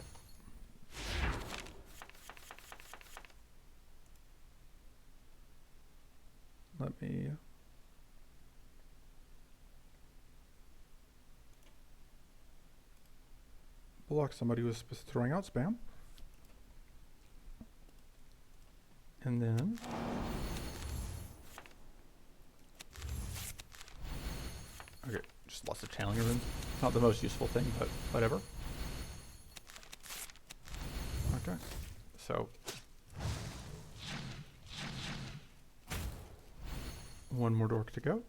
Let me... block somebody who's throwing out spam. And then... okay, just lots of channeling runes. Not the most useful thing, but whatever. Okay, so... one more dork to go.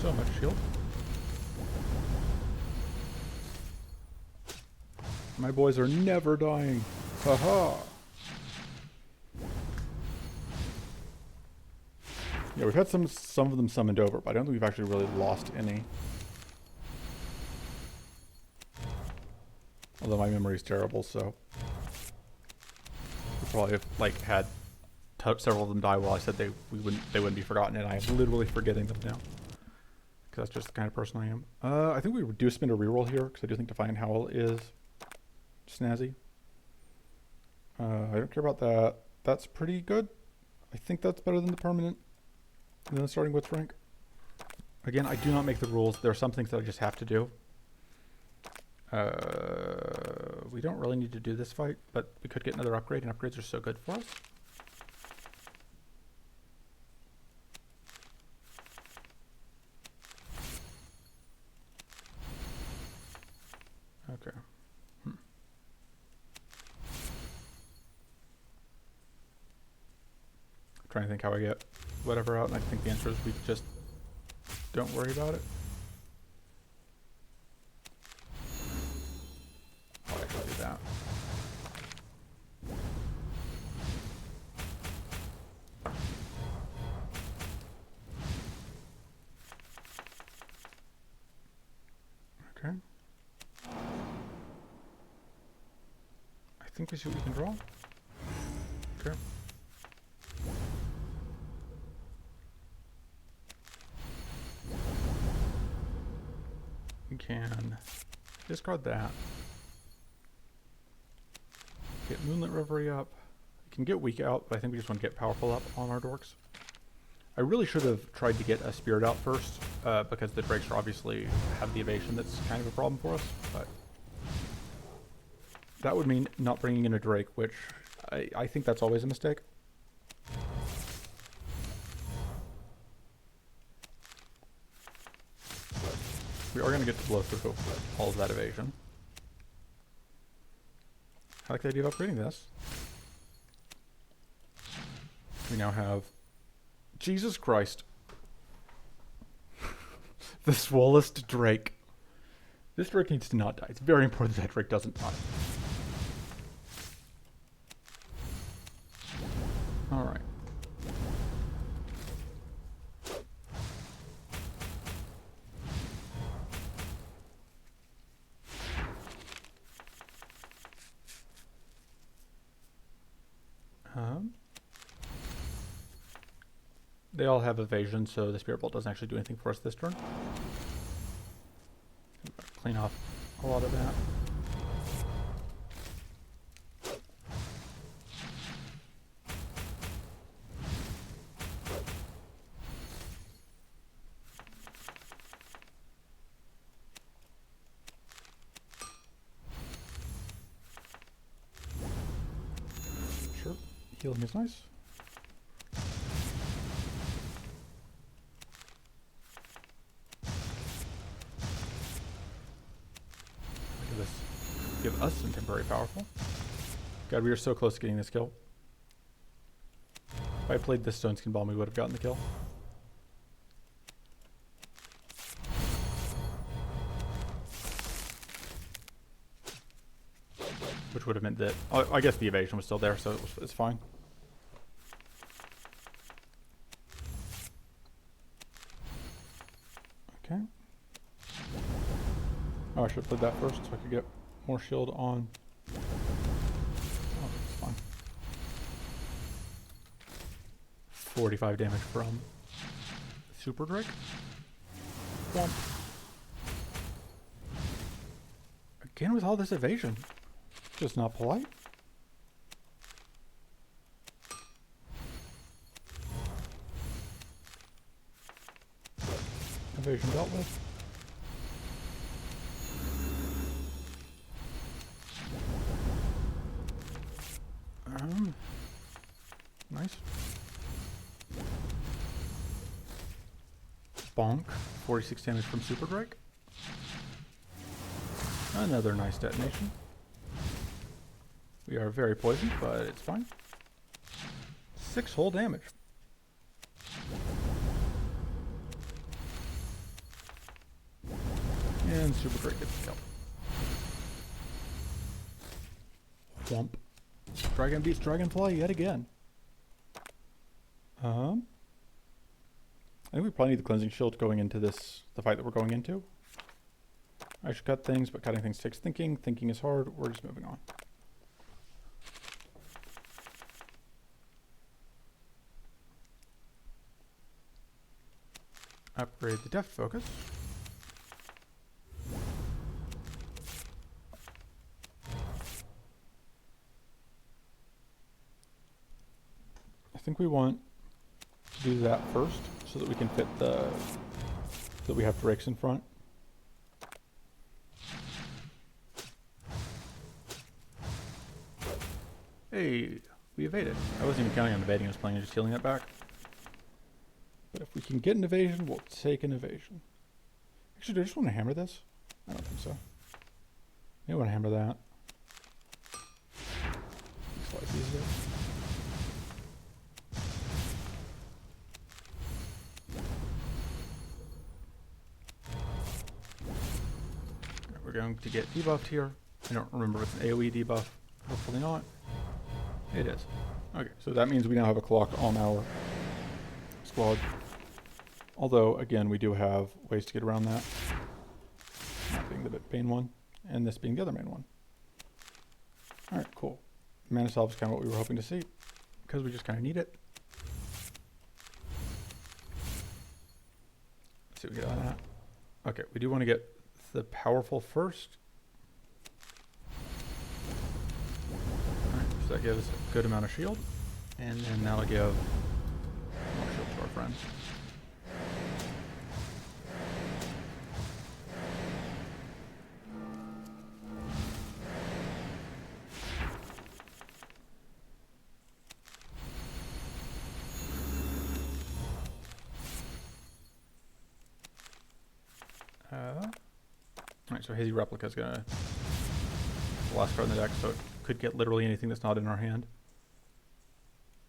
So much shield. My boys are never dying. Haha. Yeah, we've had some of them summoned over, but I don't think we've actually really lost any. Although my memory is terrible, so we probably have like had several of them die while I said they wouldn't be forgotten, and I am literally forgetting them now. Because that's just the kind of person I am. I think we do spend a reroll here, because I do think Defiant Howl is snazzy. I don't care about that. That's pretty good. I think that's better than the permanent. And then starting with rank. Again, I do not make the rules. There are some things that I just have to do. We don't really need to do this fight, but we could get another upgrade, and upgrades are so good for us. Okay. Trying to think how I get whatever out, and I think the answer is we just don't worry about it. I'll actually do that. Okay. I think we see what we can draw. Okay. We can Discard that. Get Moonlit Reverie up. We can get Weak out, but I think we just want to get Powerful up on our dorks. I really should have tried to get a Spirit out first, because the Drakes are obviously have the evasion that's kind of a problem for us, but that would mean not bringing in a Drake, which I think that's always a mistake. We are going to get to blow through all of that evasion. I like the idea of upgrading this. We now have... Jesus Christ. The Swollest Drake. This Drake needs to not die. It's very important that Drake doesn't die. Alright. They all have evasion, so the Spirit Bolt doesn't actually do anything for us this turn. Clean off a lot of that. Sure, healing is nice. Give us some temporary powerful. God, we are so close to getting this kill. If I played this Stone Skin Bomb, we would have gotten the kill. Which would have meant that... Oh, I guess the evasion was still there, so it's fine. Okay. Oh, I should have played that first so I could get more shield on. Oh, that's fine. 45 damage from Super Drake. Womp. Again with all this evasion. Just not polite. Evasion dealt with. Nice. Bonk. 46 damage from Super Drake. Another nice detonation. We are very poisoned, but it's fine. 6 whole damage. And Super Drake gets the kill. Whomp. Dragon beats Dragonfly yet again. I think we probably need the Cleansing Shield going into the fight that we're going into. I should cut things, but cutting things takes thinking. Thinking is hard. We're just moving on. Upgrade the Deft Focus. I think we want to do that first so that we can fit so that we have Drakes in front. Hey, we evaded. I wasn't even counting on evading, I was planning on just healing that back. But if we can get an evasion, we'll take an evasion. Actually, do I just want to hammer this? I don't think so. I want to hammer that. Slice these bits. We're going to get debuffed here. I don't remember if it's an AoE debuff. Hopefully not. It is. Okay, so that means we now have a clock on our squad. Although, again, we do have ways to get around that. That being the main one, and this being the other main one. Alright, cool. Mana Salve is kind of what we were hoping to see, because we just kind of need it. Let's see what we get out of that. Okay, we do want to get the powerful first, So that gives a good amount of shield. And then that'll give more shield to our friends. Alright, so Hazy Replica is gonna the last card in the deck, so it could get literally anything that's not in our hand.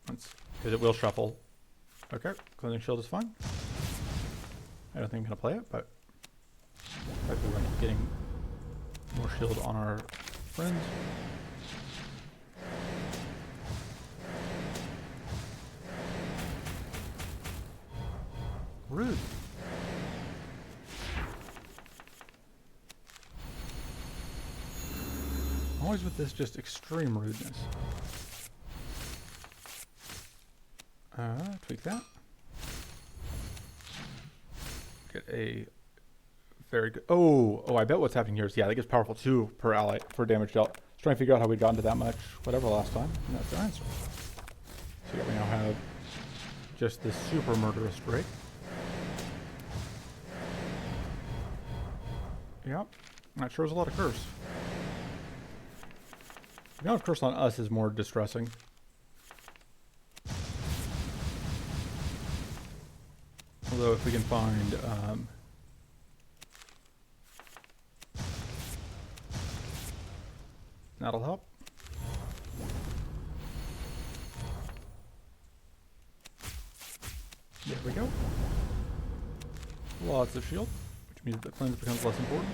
Because it will shuffle. Okay, Cleansing Shield is fine. I don't think I'm gonna play it, but I feel like getting more shield on our friends. Rude. Always with this just extreme rudeness. Tweak that. Get a very good. Oh, I bet what's happening here is, yeah, that gives powerful 2 per ally for damage dealt. Just trying to figure out how we got into that much, whatever, last time. And that's our answer. So yeah, we now have just this super murderous Drake. Yep, that shows a lot of curse. The amount of curse on us is more distressing. Although if we can find that'll help. There we go. Lots of shield, which means that the cleanse becomes less important.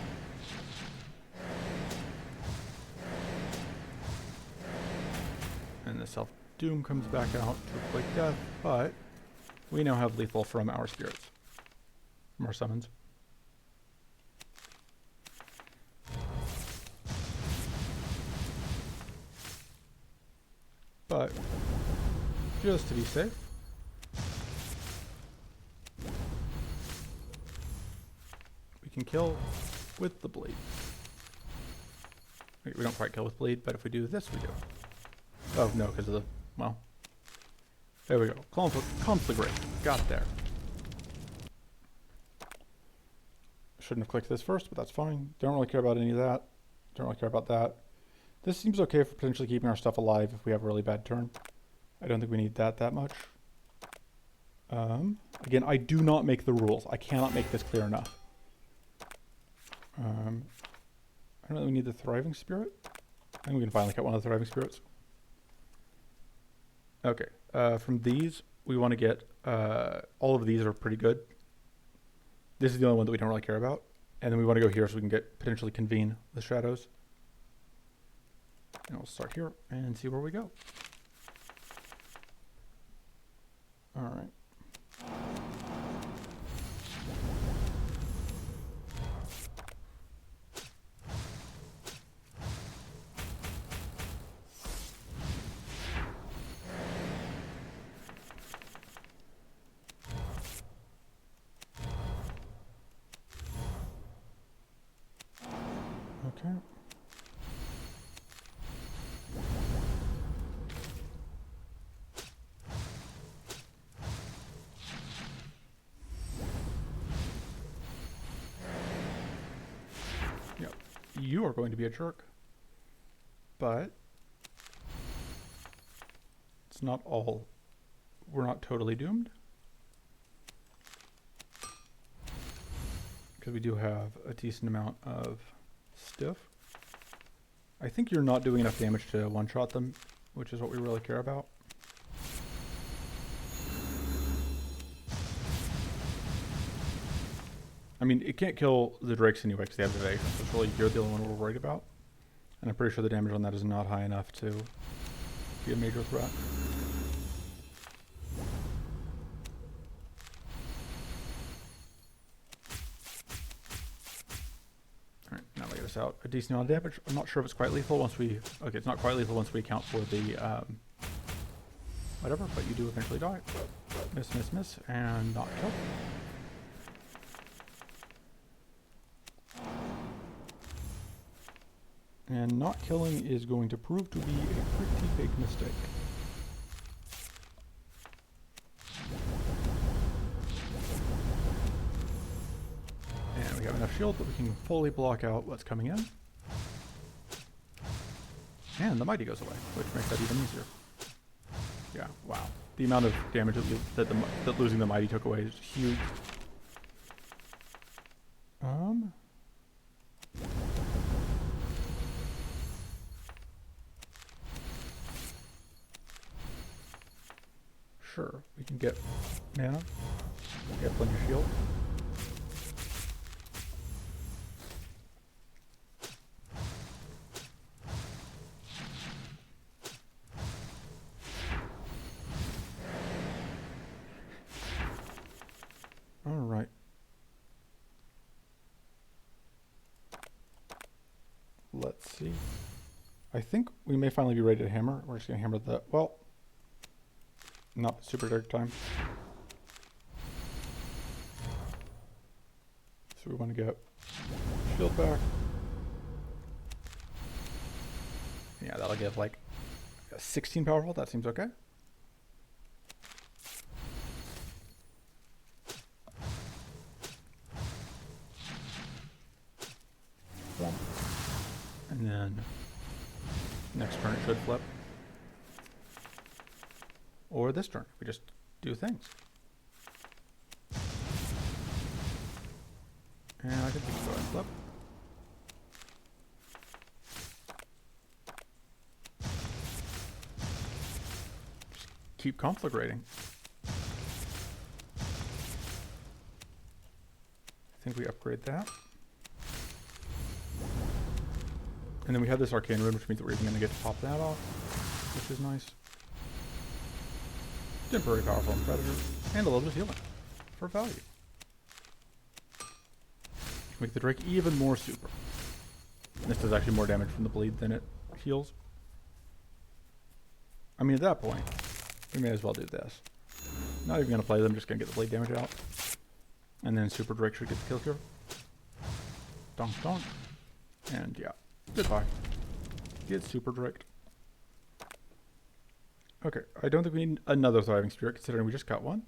And the Self-Doom comes back out to avoid death, but we now have lethal from our spirits, from our summons. But, just to be safe, we can kill with the bleed. Wait, we don't quite kill with bleed, but if we do this, we do. Oh, no, because of the, well. There we go. Conflagrate. Got there. Shouldn't have clicked this first, but that's fine. Don't really care about any of that. Don't really care about that. This seems okay for potentially keeping our stuff alive if we have a really bad turn. I don't think we need that much. Again, I do not make the rules. I cannot make this clear enough. I don't know that we need the Thriving Spirit. I think we can finally cut one of the Thriving Spirits. Okay. From these, we want to get, all of these are pretty good. This is the only one that we don't really care about. And then we want to go here so we can get potentially convene the shadows. And we'll start here and see where we go. All right. Okay. Yep. You are going to be a jerk. But it's not all. We're not totally doomed. Because we do have a decent amount of stiff. I think you're not doing enough damage to one-shot them, which is what we really care about. I mean, it can't kill the Drakes anyway because they have evasion, so it's really you're the only one we're worried about. And I'm pretty sure the damage on that is not high enough to be a major threat. Alright, now we get us out a decent amount of damage. I'm not sure if it's quite lethal once we... Okay, it's not quite lethal once we account for the... whatever, but you do eventually die. Miss, miss, miss, and not kill. And not killing is going to prove to be a pretty big mistake. And we have enough shield that we can fully block out what's coming in. And the mighty goes away, which makes that even easier. Yeah, wow. The amount of damage that losing the mighty took away is huge. Sure, we can get mana, get plenty of shield. All right. Let's see. I think we may finally be ready to hammer. We're just gonna hammer the, well, not super dark time. So we want to get shield back. Yeah, that'll give like 16 powerful. That seems okay. And then next turn it should flip. Or this turn, we just do things. And I can think go ahead and flip. Just keep conflagrating. I think we upgrade that. And then we have this arcane rune, which means that we're even going to get to pop that off, which is nice. Temporary powerful and predator, and a little bit of healing for value. Make the Drake even more super. This does actually more damage from the bleed than it heals. I mean, at that point, we may as well do this. Not even going to play them, just going to get the bleed damage out. And then Super Drake should get the kill cure. Donk donk. And yeah. Goodbye. Get super draked. Okay, I don't think we need another thriving spirit, considering we just got one.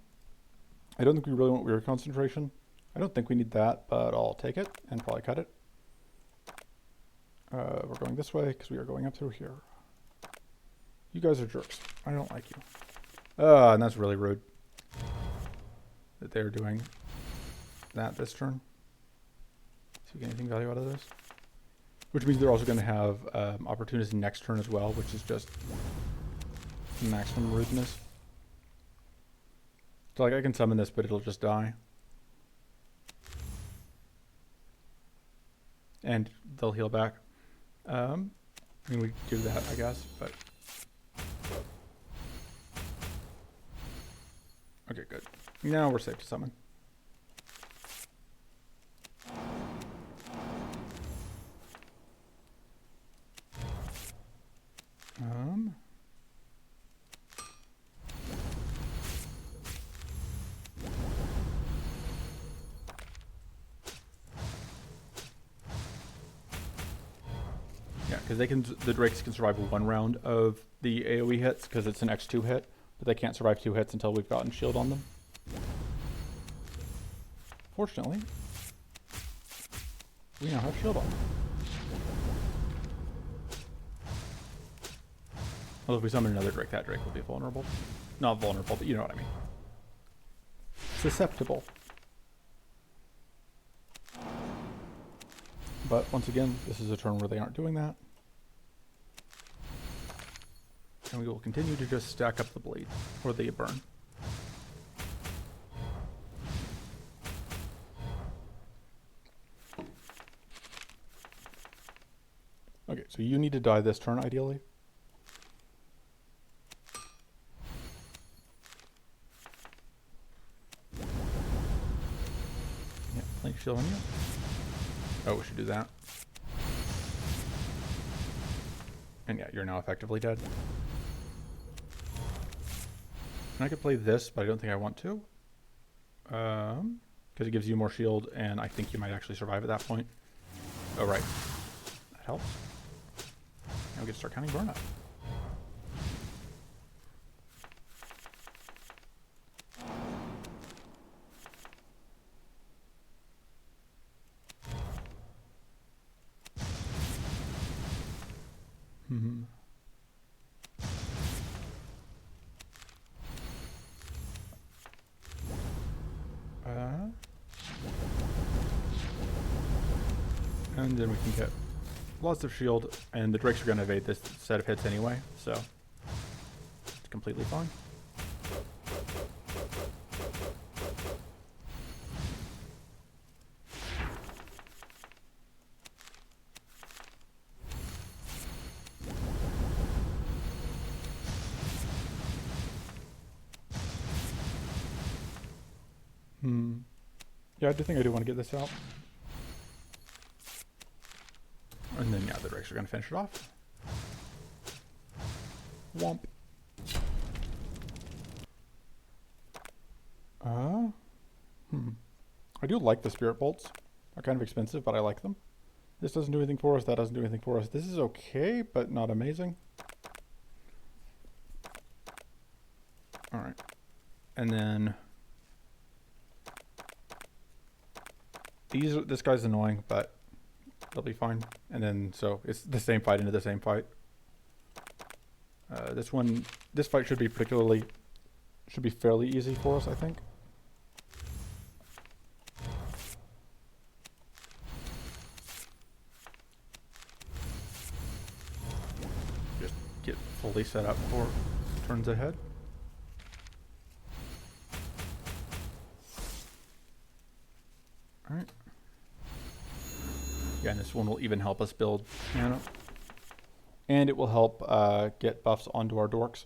I don't think we really want weird concentration. I don't think we need that, but I'll take it and probably cut it. We're going this way because we are going up through here. You guys are jerks. I don't like you. And that's really rude that they're doing that this turn. See if we get anything value out of this. Which means they're also going to have opportunities next turn as well, which is just maximum rudeness. So like I can summon this, but it'll just die. And they'll heal back. I mean, we do that, I guess, but... Okay, good. Now we're safe to summon. Yeah, because the Drakes can survive one round of the AoE hits because it's an X2 hit, but they can't survive 2 hits until we've gotten shield on them. Fortunately, we now have shield on them. Although if we summon another Drake, that Drake will be vulnerable. Not vulnerable, but you know what I mean. Susceptible. But once again, this is a turn where they aren't doing that. And we will continue to just stack up the bleed, or the burn. Okay, so you need to die this turn, ideally. Yeah, plenty of shield on you. Oh, we should do that. And yeah, you're now effectively dead. And I could play this, but I don't think I want to. Because it gives you more shield, and I think you might actually survive at that point. Oh, right. That helps. we get to start counting burn-up. Hmm. And then we can get lots of shield, and the drakes are going to evade this set of hits anyway, so it's completely fine. Yeah, I do think I do want to get this out. And then, yeah, the drakes are going to finish it off. Womp. I do like the spirit bolts. They're kind of expensive, but I like them. This doesn't do anything for us. That doesn't do anything for us. This is okay, but not amazing. All right. And then this guy's annoying, but they'll be fine. And then, so it's the same fight into the same fight. This fight should be fairly easy for us, I think. Just get fully set up for turns ahead. All right. Yeah, and this one will even help us build mana. And it will help get buffs onto our dorks.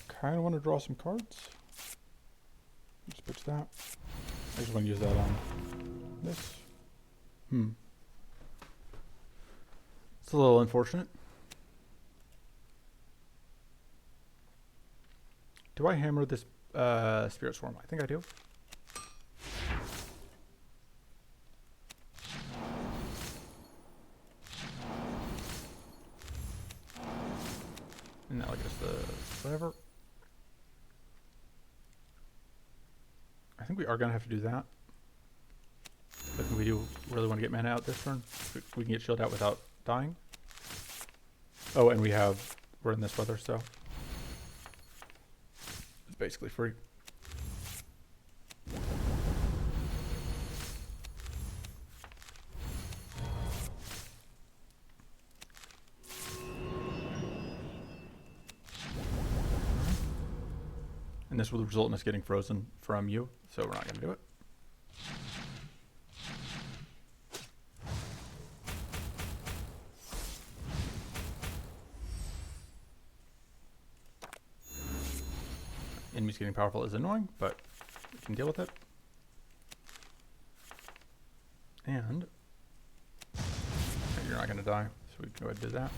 Kind of want to draw some cards. Just pitch that. I just want to use that on this. It's a little unfortunate. Do I hammer this Spirit Swarm? I think I do. And that'll get us the whatever. I think we are going to have to do that. But I think we do really want to get mana out this turn. We can get shield out without dying. Oh, and we're in this weather, so it's basically free. And this will result in us getting frozen from you, so we're not going to do it. Enemies getting powerful is annoying, but we can deal with it. And you're not going to die, so we can go ahead and do that.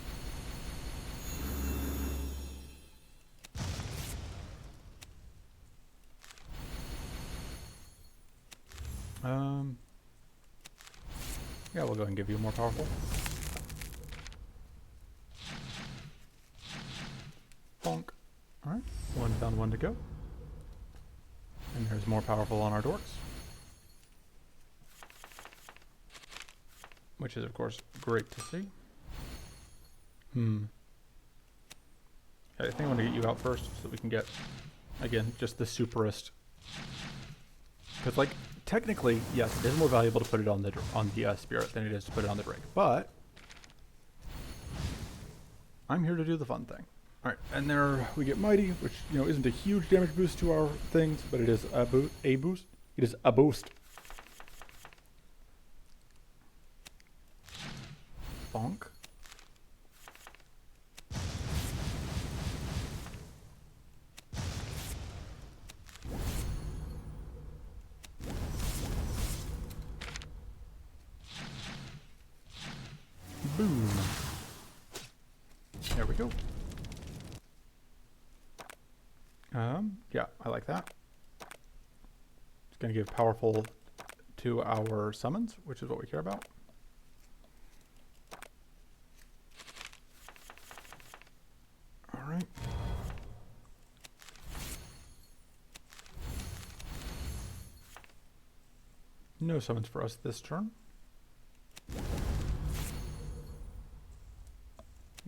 Yeah, we'll go ahead and give you more powerful. Bonk. Alright, one down, one to go. And there's more powerful on our dorks. Which is, of course, great to see. I think I want to get you out first so that we can get, again, just the superest. Because, like, technically, yes, it is more valuable to put it on the spirit than it is to put it on the drake. But I'm here to do the fun thing. All right, and there we get mighty, which isn't a huge damage boost to our things, but it is a boost. It is a boost. Bonk. Boom. There we go. Yeah, I like that. It's going to give powerful to our summons, which is what we care about. No summons for us this turn.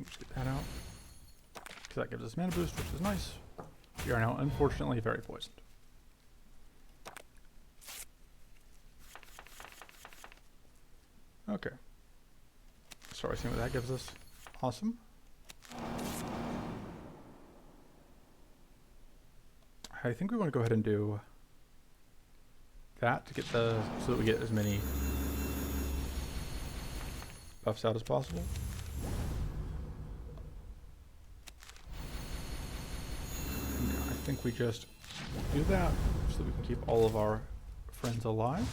Just get that out. So that gives us mana boost, which is nice. We are now unfortunately very poisoned. Okay. So I see what that gives us. Awesome. I think we want to go ahead and do that to get so that we get as many buffs out as possible. I think we just do that so that we can keep all of our friends alive.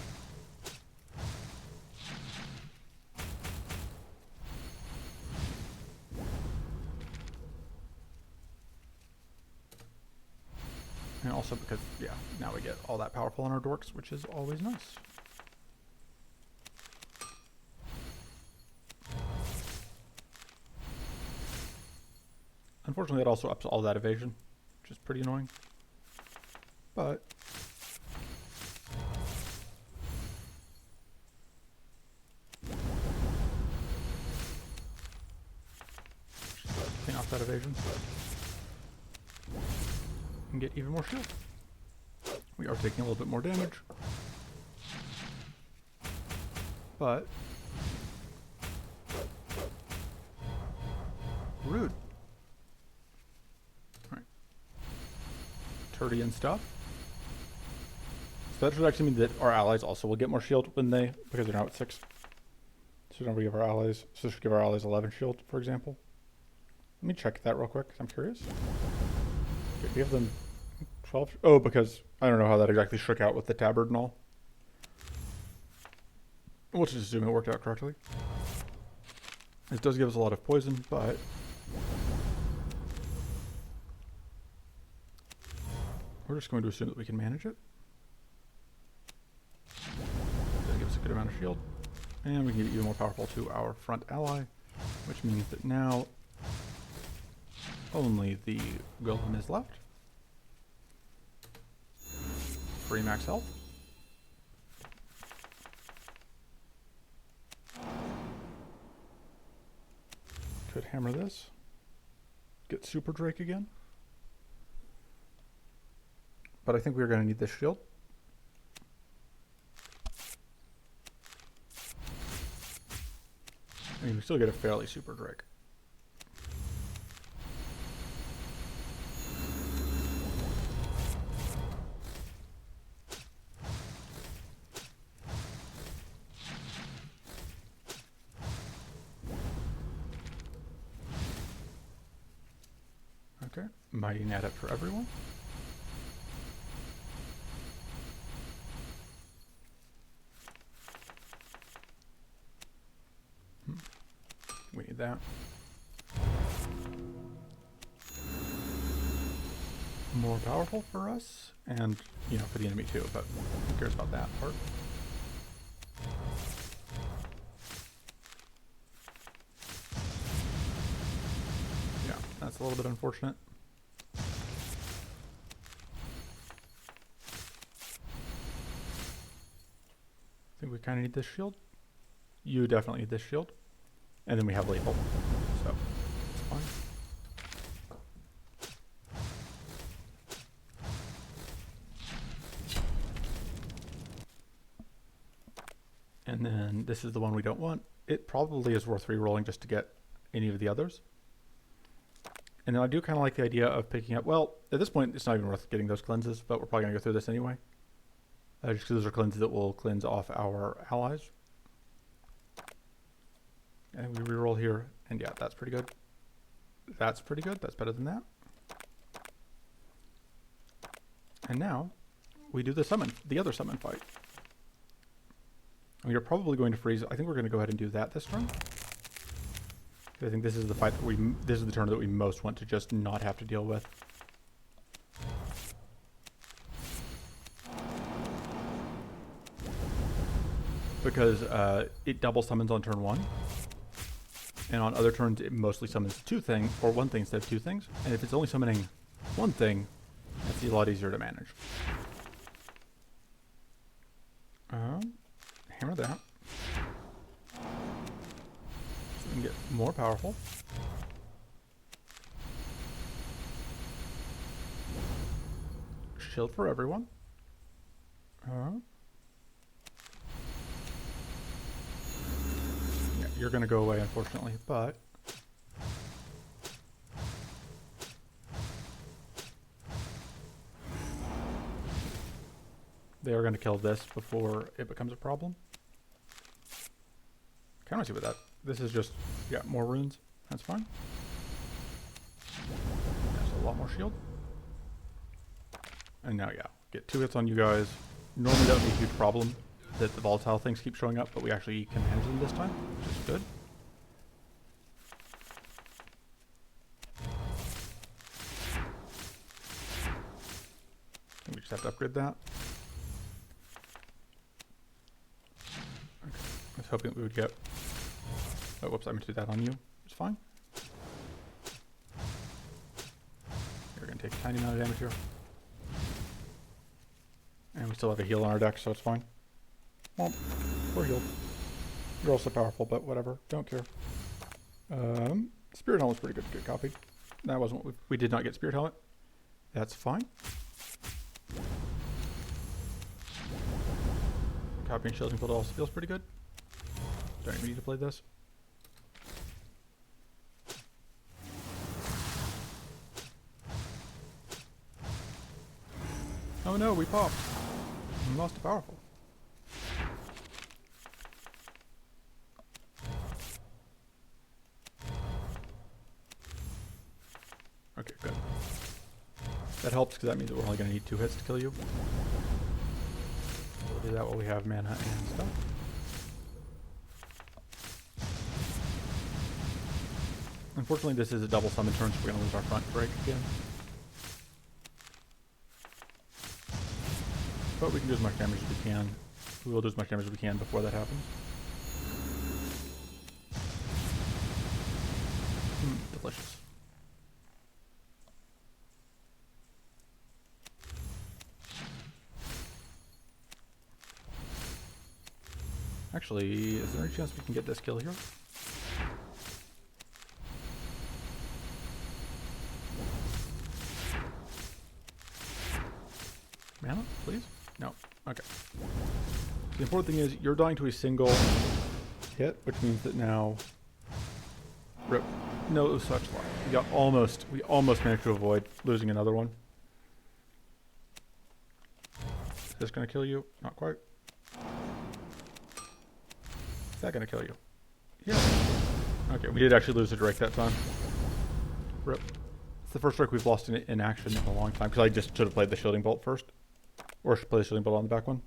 And also because, yeah, now we get all that powerful on our dorks, which is always nice. Unfortunately, it also ups all that evasion, which is pretty annoying. But just clean off that evasion and get even more shield. We are taking a little bit more damage, but rude. Alright. Turdy and stuff. So that should actually mean that our allies also will get more shield when because they're now at 6. So now we give our allies, so this should give our allies 11 shield, for example. Let me check that real quick, because I'm curious. Okay, we have them 12. Oh, because I don't know how that exactly shook out with the tabard and all. We'll just assume it worked out correctly. It does give us a lot of poison, but we're just going to assume that we can manage it. That gives us a good amount of shield. And we can get even more powerful to our front ally, which means that now only the golem is left. Free max health. Could hammer this. Get Super Drake again. But I think we're going to need this shield. I mean, we still get a fairly Super Drake. Okay, Mighty Nat up for everyone. We need that. More powerful for us, and, you know, for the enemy too, but who cares about that part? Yeah, that's a little bit unfortunate. I think we kind of need this shield. You definitely need this shield. And then we have lethal, so it's fine. And then this is the one we don't want. It probably is worth re-rolling just to get any of the others. And then I do kind of like the idea of picking up, well, at this point it's not even worth getting those cleanses, but we're probably going to go through this anyway. Just because those are cleanses that will cleanse off our allies. And we reroll here, and yeah, that's pretty good. That's pretty good. That's better than that. And now we do the summon, the other summon fight. And we are probably going to freeze. I think we're going to go ahead and do that this turn. I think this is the fight that this is the turn that we most want to just not have to deal with. Because it double summons on turn 1. And on other turns, it mostly summons one thing instead of 2 things. And if it's only summoning 1 thing, that's a lot easier to manage. Hammer that. So we can get more powerful. Shield for everyone. Yeah, you're gonna go away, unfortunately, but they are gonna kill this before it becomes a problem. Kind of see what that. This is just, yeah, more runes. That's fine. That's a lot more shield. And now, yeah, get 2 hits on you guys. Normally that would be a huge problem that the volatile things keep showing up, but we actually can manage them this time, which is good. We just have to upgrade that. Okay. I was hoping that we would get... Oh, whoops, I meant to do that on you. It's fine. You're going to take a tiny amount of damage here. And we still have a heal on our deck, so it's fine. Well, we're healed. You're also powerful, but whatever. Don't care. Spirit Helmet's pretty good to get copied. That wasn't what we did not get Spirit Helmet. That's fine. Copying Shielding Field also feels pretty good. Don't even need to play this. Oh no, we popped. We lost a powerful. Okay, good. That helps because that means that we're only going to need 2 hits to kill you. We'll do that while we have mana and stuff. Unfortunately, this is a double summon turn, so we're going to lose our front break again. But we can do as much damage as we can. We will do as much damage as we can before that happens. Delicious. Actually, is there any chance we can get this kill here? Mana, please? No. Okay. The important thing is you're dying to a single hit, which means that now... Rip. No, it was such luck. We almost managed to avoid losing another one. Is this going to kill you? Not quite. Is that going to kill you? Yeah. Okay, we did actually lose a Drake that time. Rip. It's the first Drake we've lost in action in a long time, because I just should have played the Shielding Bolt first. Or should play the Shielding Bolt on the back one.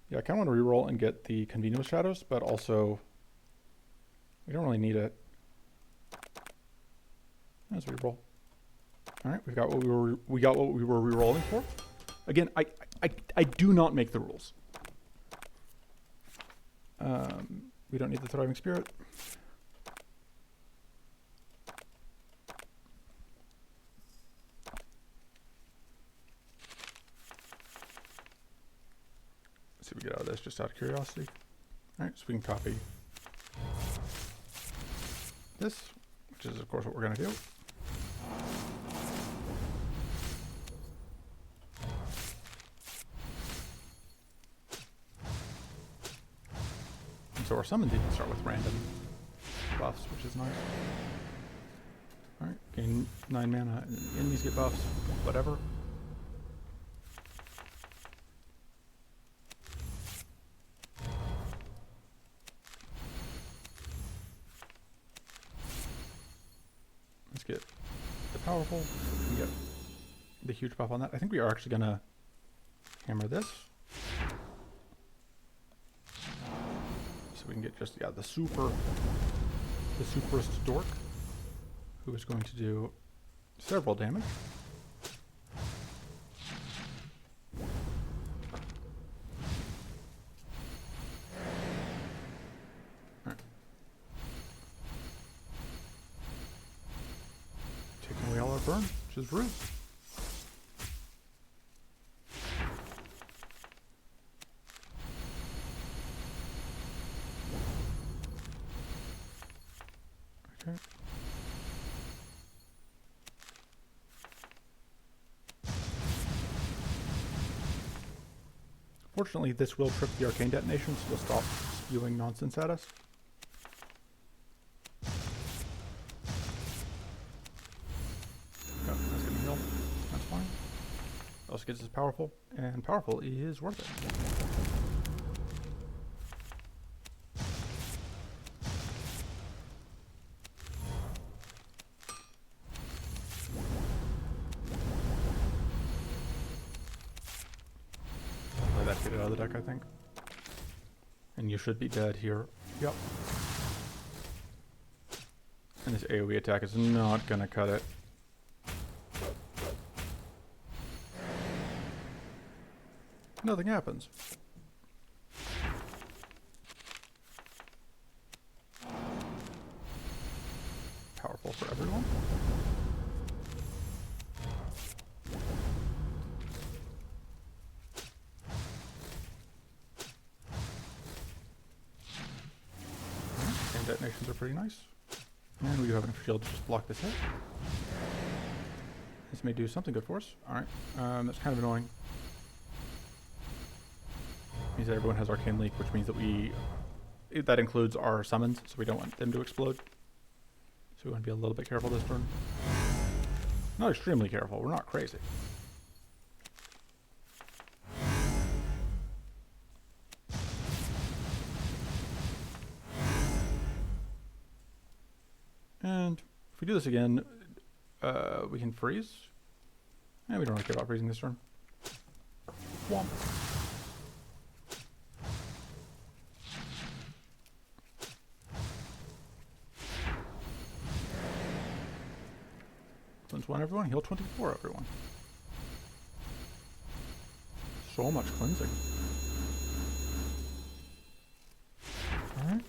Yeah, I kind of want to reroll and get the Convenient Shadows, but also we don't really need it. Let's reroll. All right, we got what we were rerolling for. Again, I do not make the rules. We don't need the Thriving Spirit. Let's see what we get out of this, just out of curiosity. All right, so we can copy this, which is of course what we're going to do. And so our summons even start with random buffs, which is nice. All right, gain 9 mana, and enemies get buffs, whatever. Let's get the powerful, we can get the huge buff on that. I think we are actually going to hammer this. So we can get just, yeah, the superest dork, who is going to do several damage. Alright. Taking away all our burn, which is rude. Unfortunately, this will trip the arcane detonation, so it'll stop spewing nonsense at us. Oh, that's gonna heal. That's fine. Also gets us powerful, and powerful is worth it. Play that to get it out of the deck, I think. And you should be dead here. Yep. And this AoE attack is not gonna cut it. Nothing happens. Powerful for everyone. And detonations are pretty nice. And we do have enough shield to just block this hit. This may do something good for us. Alright, that's kind of annoying. Means that everyone has Arcane Leak, which means that that includes our summons, so we don't want them to explode. So we want to be a little bit careful this turn. Not extremely careful, we're not crazy. And if we do this again, we can freeze. And we don't really care about freezing this turn. Womp. Cleanse 1 everyone, heal 24 everyone. So much cleansing. Alright.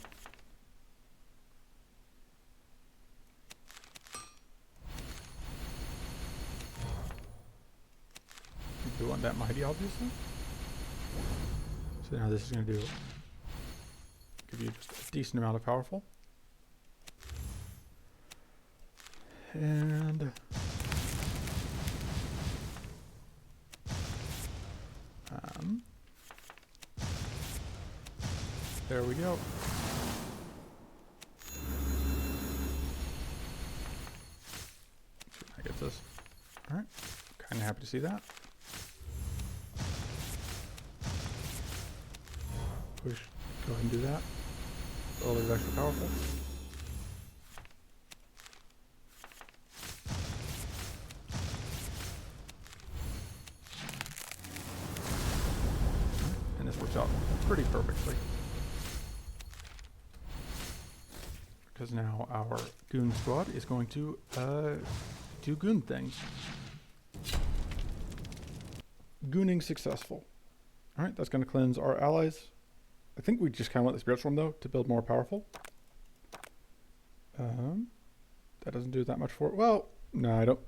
We do want that mighty, obviously. So now this is going to give you just a decent amount of powerful. And there we go. That gets us. Alright. Kind of happy to see that. Push. Go ahead and do that. A little bit extra powerful. And this works out pretty perfectly. Because now our goon squad is going to do goon things. Gooning successful. Alright, that's going to cleanse our allies. I think we just kind of want the Spirit Storm though to build more powerful. That doesn't do that much for it. Well, no, I don't.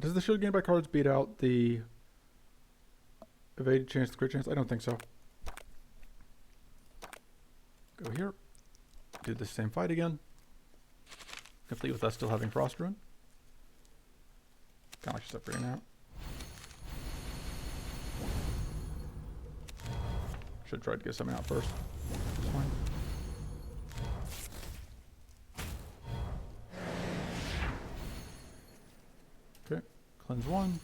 Does the shield gained by cards beat out the evaded chance, the crit chance? I don't think so. Go here. Do the same fight again. Complete with us still having Frost Rune. Kind of like separating out. Should try to get something out first. That's fine. Okay, cleanse 1.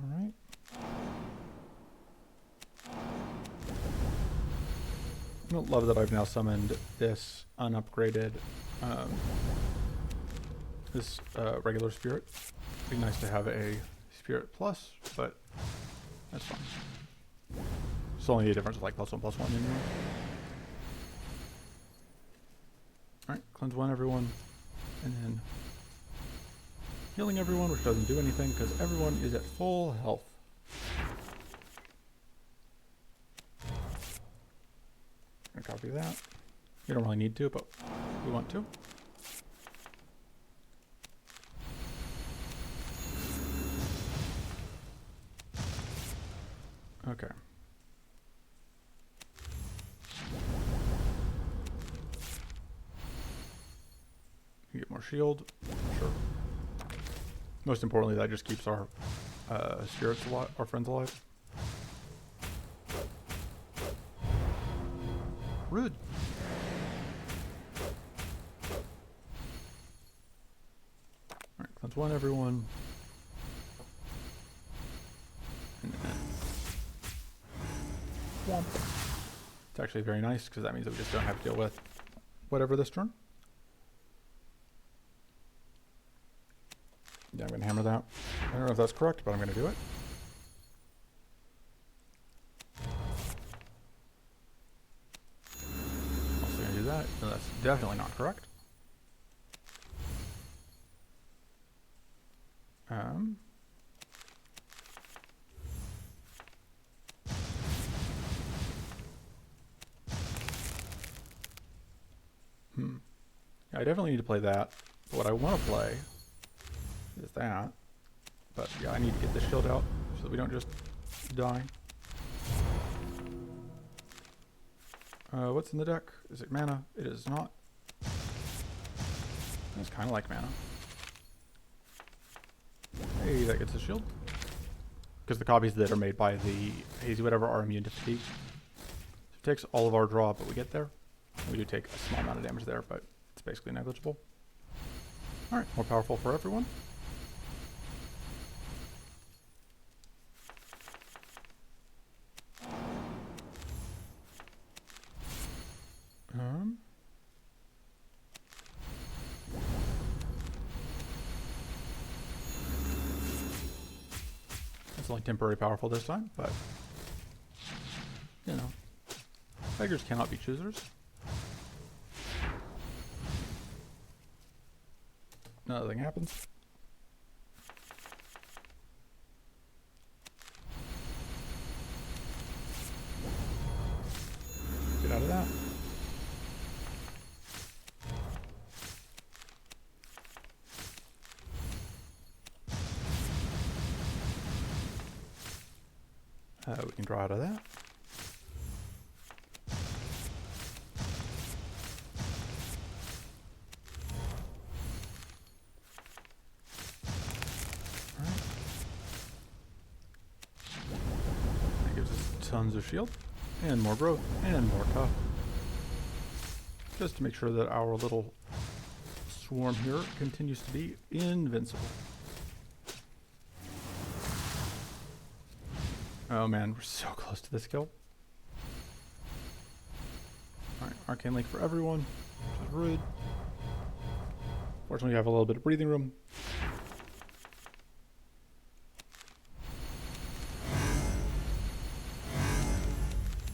Alright. I don't love that I've now summoned this unupgraded, regular spirit. It'd be nice to have a spirit plus, but that's fine. It's only a difference of like +1/+1 anyway. Alright, cleanse 1 everyone, and then healing everyone, which doesn't do anything because everyone is at full health. I'm gonna copy that. We don't really need to, but we want to. Okay. You get more shield. Sure. Most importantly, that just keeps our spirits alive, our friends alive. Rude. Alright, cleanse one, everyone. And then womp. It's actually very nice because that means that we just don't have to deal with whatever this turn. Yeah, I'm going to hammer that. I don't know if that's correct, but I'm going to do it. Also going to do that. No, that's definitely not correct. Yeah, I definitely need to play that. But what I want to play is that. But yeah, I need to get this shield out so that we don't just die. What's in the deck? Is it mana? It is not. It's kind of like mana. Hey, that gets a shield. Because the copies that are made by the hazy whatever are immune to fatigue. So it takes all of our draw, but we get there. We do take a small amount of damage there, but it's basically negligible. Alright, more powerful for everyone. It's only temporary powerful this time, but you know, beggars cannot be choosers. Nothing happens. Get out of that. We can draw out of that. That gives us tons of shield, and more growth, and more tough. Just to make sure that our little swarm here continues to be invincible. Oh man, we're so close to this kill. Alright, Arcane Link for everyone, which is rude. Fortunately, we have a little bit of breathing room.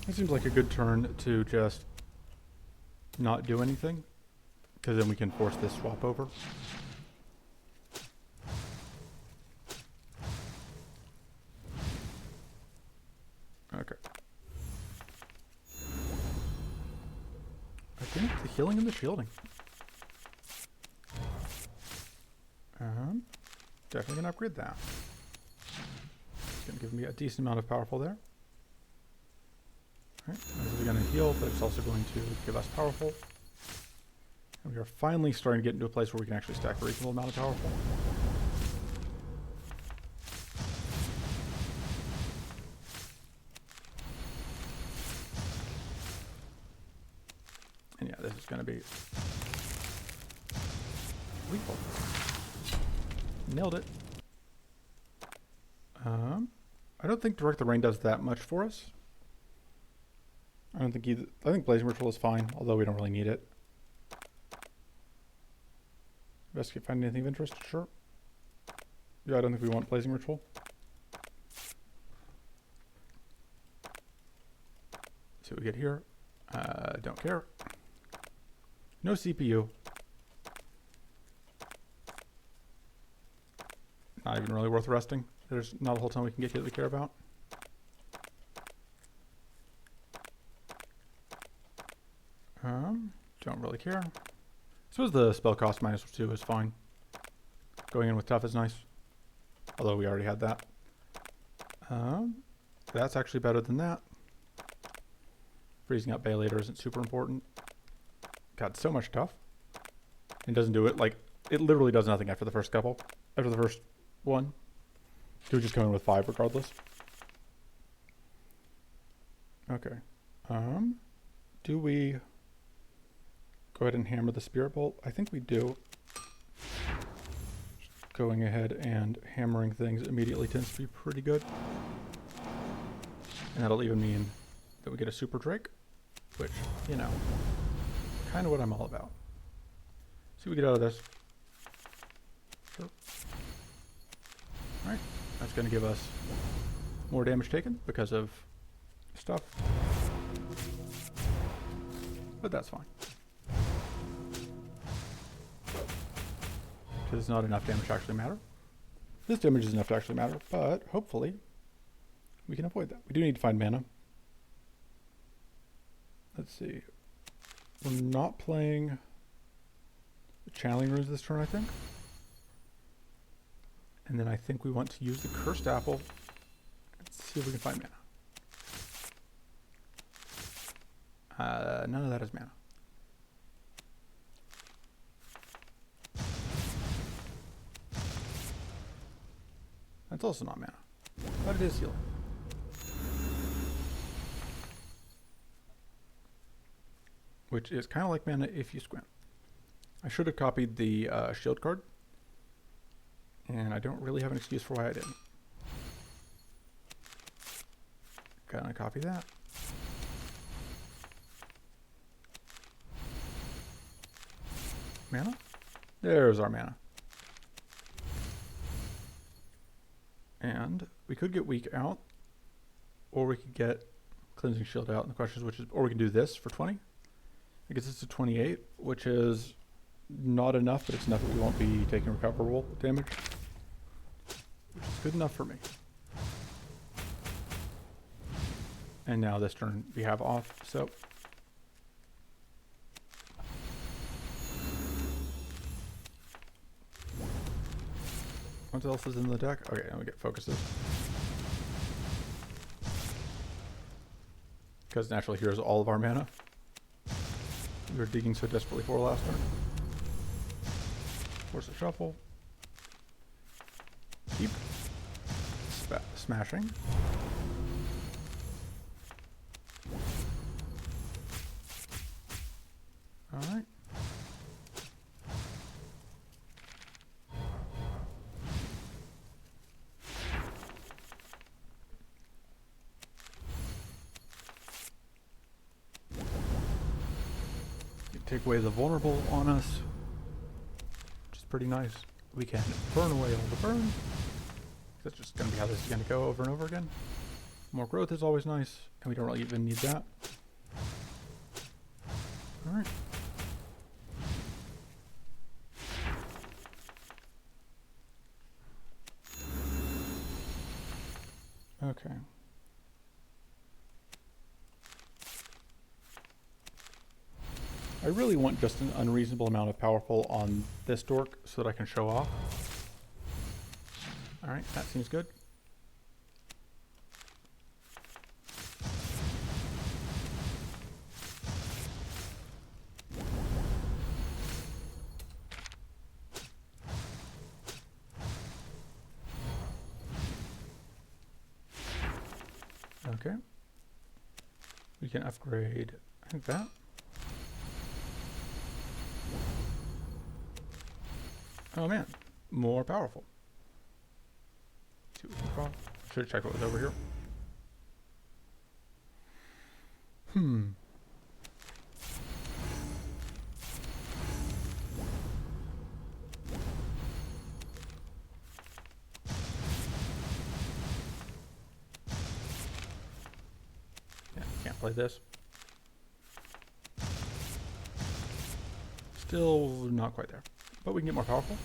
It seems like a good turn to just not do anything, because then we can force this swap over. Okay. I think the healing and the shielding. Definitely gonna upgrade that. It's gonna give me a decent amount of powerful there. Alright, this is gonna heal, but it's also going to give us powerful. And we are finally starting to get into a place where we can actually stack a reasonable amount of powerful. And yeah, this is going to be lethal. Nailed it. I don't think Direct the Rain does that much for us. I don't think either. I think Blazing Ritual is fine, although we don't really need it. Investigate, find anything of interest? Sure. Yeah, I don't think we want Blazing Ritual. See what we get here. Don't care. No CPU. Not even really worth resting. There's not a whole ton we can get here that we care about. Don't really care. I suppose the spell cost -2 is fine. Going in with tough is nice. Although we already had that. That's actually better than that. Freezing up Bay later isn't super important. Got so much tough. It doesn't do it, like, it literally does nothing after the first couple. After the first 1. Do we just come in with 5 regardless? Okay. Do we go ahead and hammer the Spirit Bolt? I think we do. Just going ahead and hammering things immediately tends to be pretty good. And that'll even mean that we get a Super Drake, which, you know, kind of what I'm all about. See what we get out of this. Sure. Alright, that's going to give us more damage taken because of stuff. But that's fine. Because it's not enough damage to actually matter. This damage is enough to actually matter, but hopefully we can avoid that. We do need to find mana. Let's see. We're not playing the channeling runes this turn, I think. And then I think we want to use the Cursed Apple and see if we can find mana. None of that is mana. That's also not mana, but it is healing. Which is kind of like mana if you squint. I should have copied the shield card, and I don't really have an excuse for why I didn't. Gonna copy that. Mana? There's our mana. And we could get weak out, or we could get cleansing shield out. And the question is which is, or we can do this for 20. I guess it's a 28, which is not enough, but it's enough that we won't be taking recoverable damage, which is good enough for me. And now this turn we have off, so what else is in the deck? Okay, now we get focuses. Because Natural Hero is all of our mana. We were digging so desperately for last turn. Force a shuffle. Keep smashing. Alright. Take away the vulnerable on us, which is pretty nice. We can burn away all the burn. That's just going to be how this is going to go over and over again. More growth is always nice, and we don't really even need that. Alright. Okay. I really want just an unreasonable amount of powerful on this dork so that I can show off. Alright, that seems good. Okay. We can upgrade, I think that. Oh man, more powerful. Should have checked what was over here. Yeah, can't play this. Still not quite there. But we can get more powerful.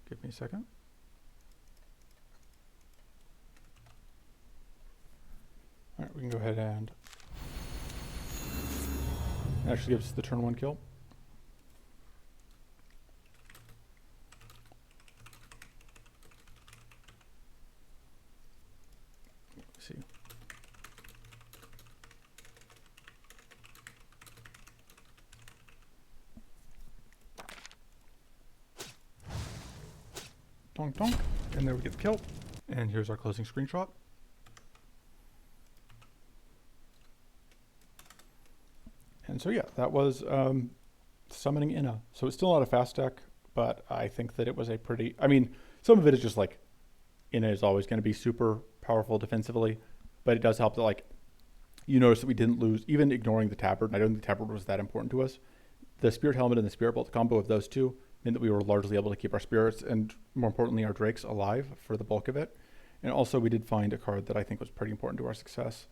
Give me a second. Alright, we can go ahead and actually gives us the turn 1 kill. Let's see. Donk, donk. And there we get the kill. And here's our closing screenshot. And so yeah, that was summoning Inna. So it's still not a fast deck, but I think that it was a pretty, I mean, some of it is just like, Inna is always going to be super powerful defensively, but it does help that like, you notice that we didn't lose, even ignoring the tabard, and I don't think the tabard was that important to us. The Spirit Helmet and the Spirit Bolt combo of those two meant that we were largely able to keep our spirits and, more importantly, our drakes alive for the bulk of it. And also, we did find a card that I think was pretty important to our success.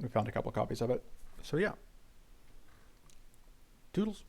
We found a couple copies of it. So yeah. Toodles.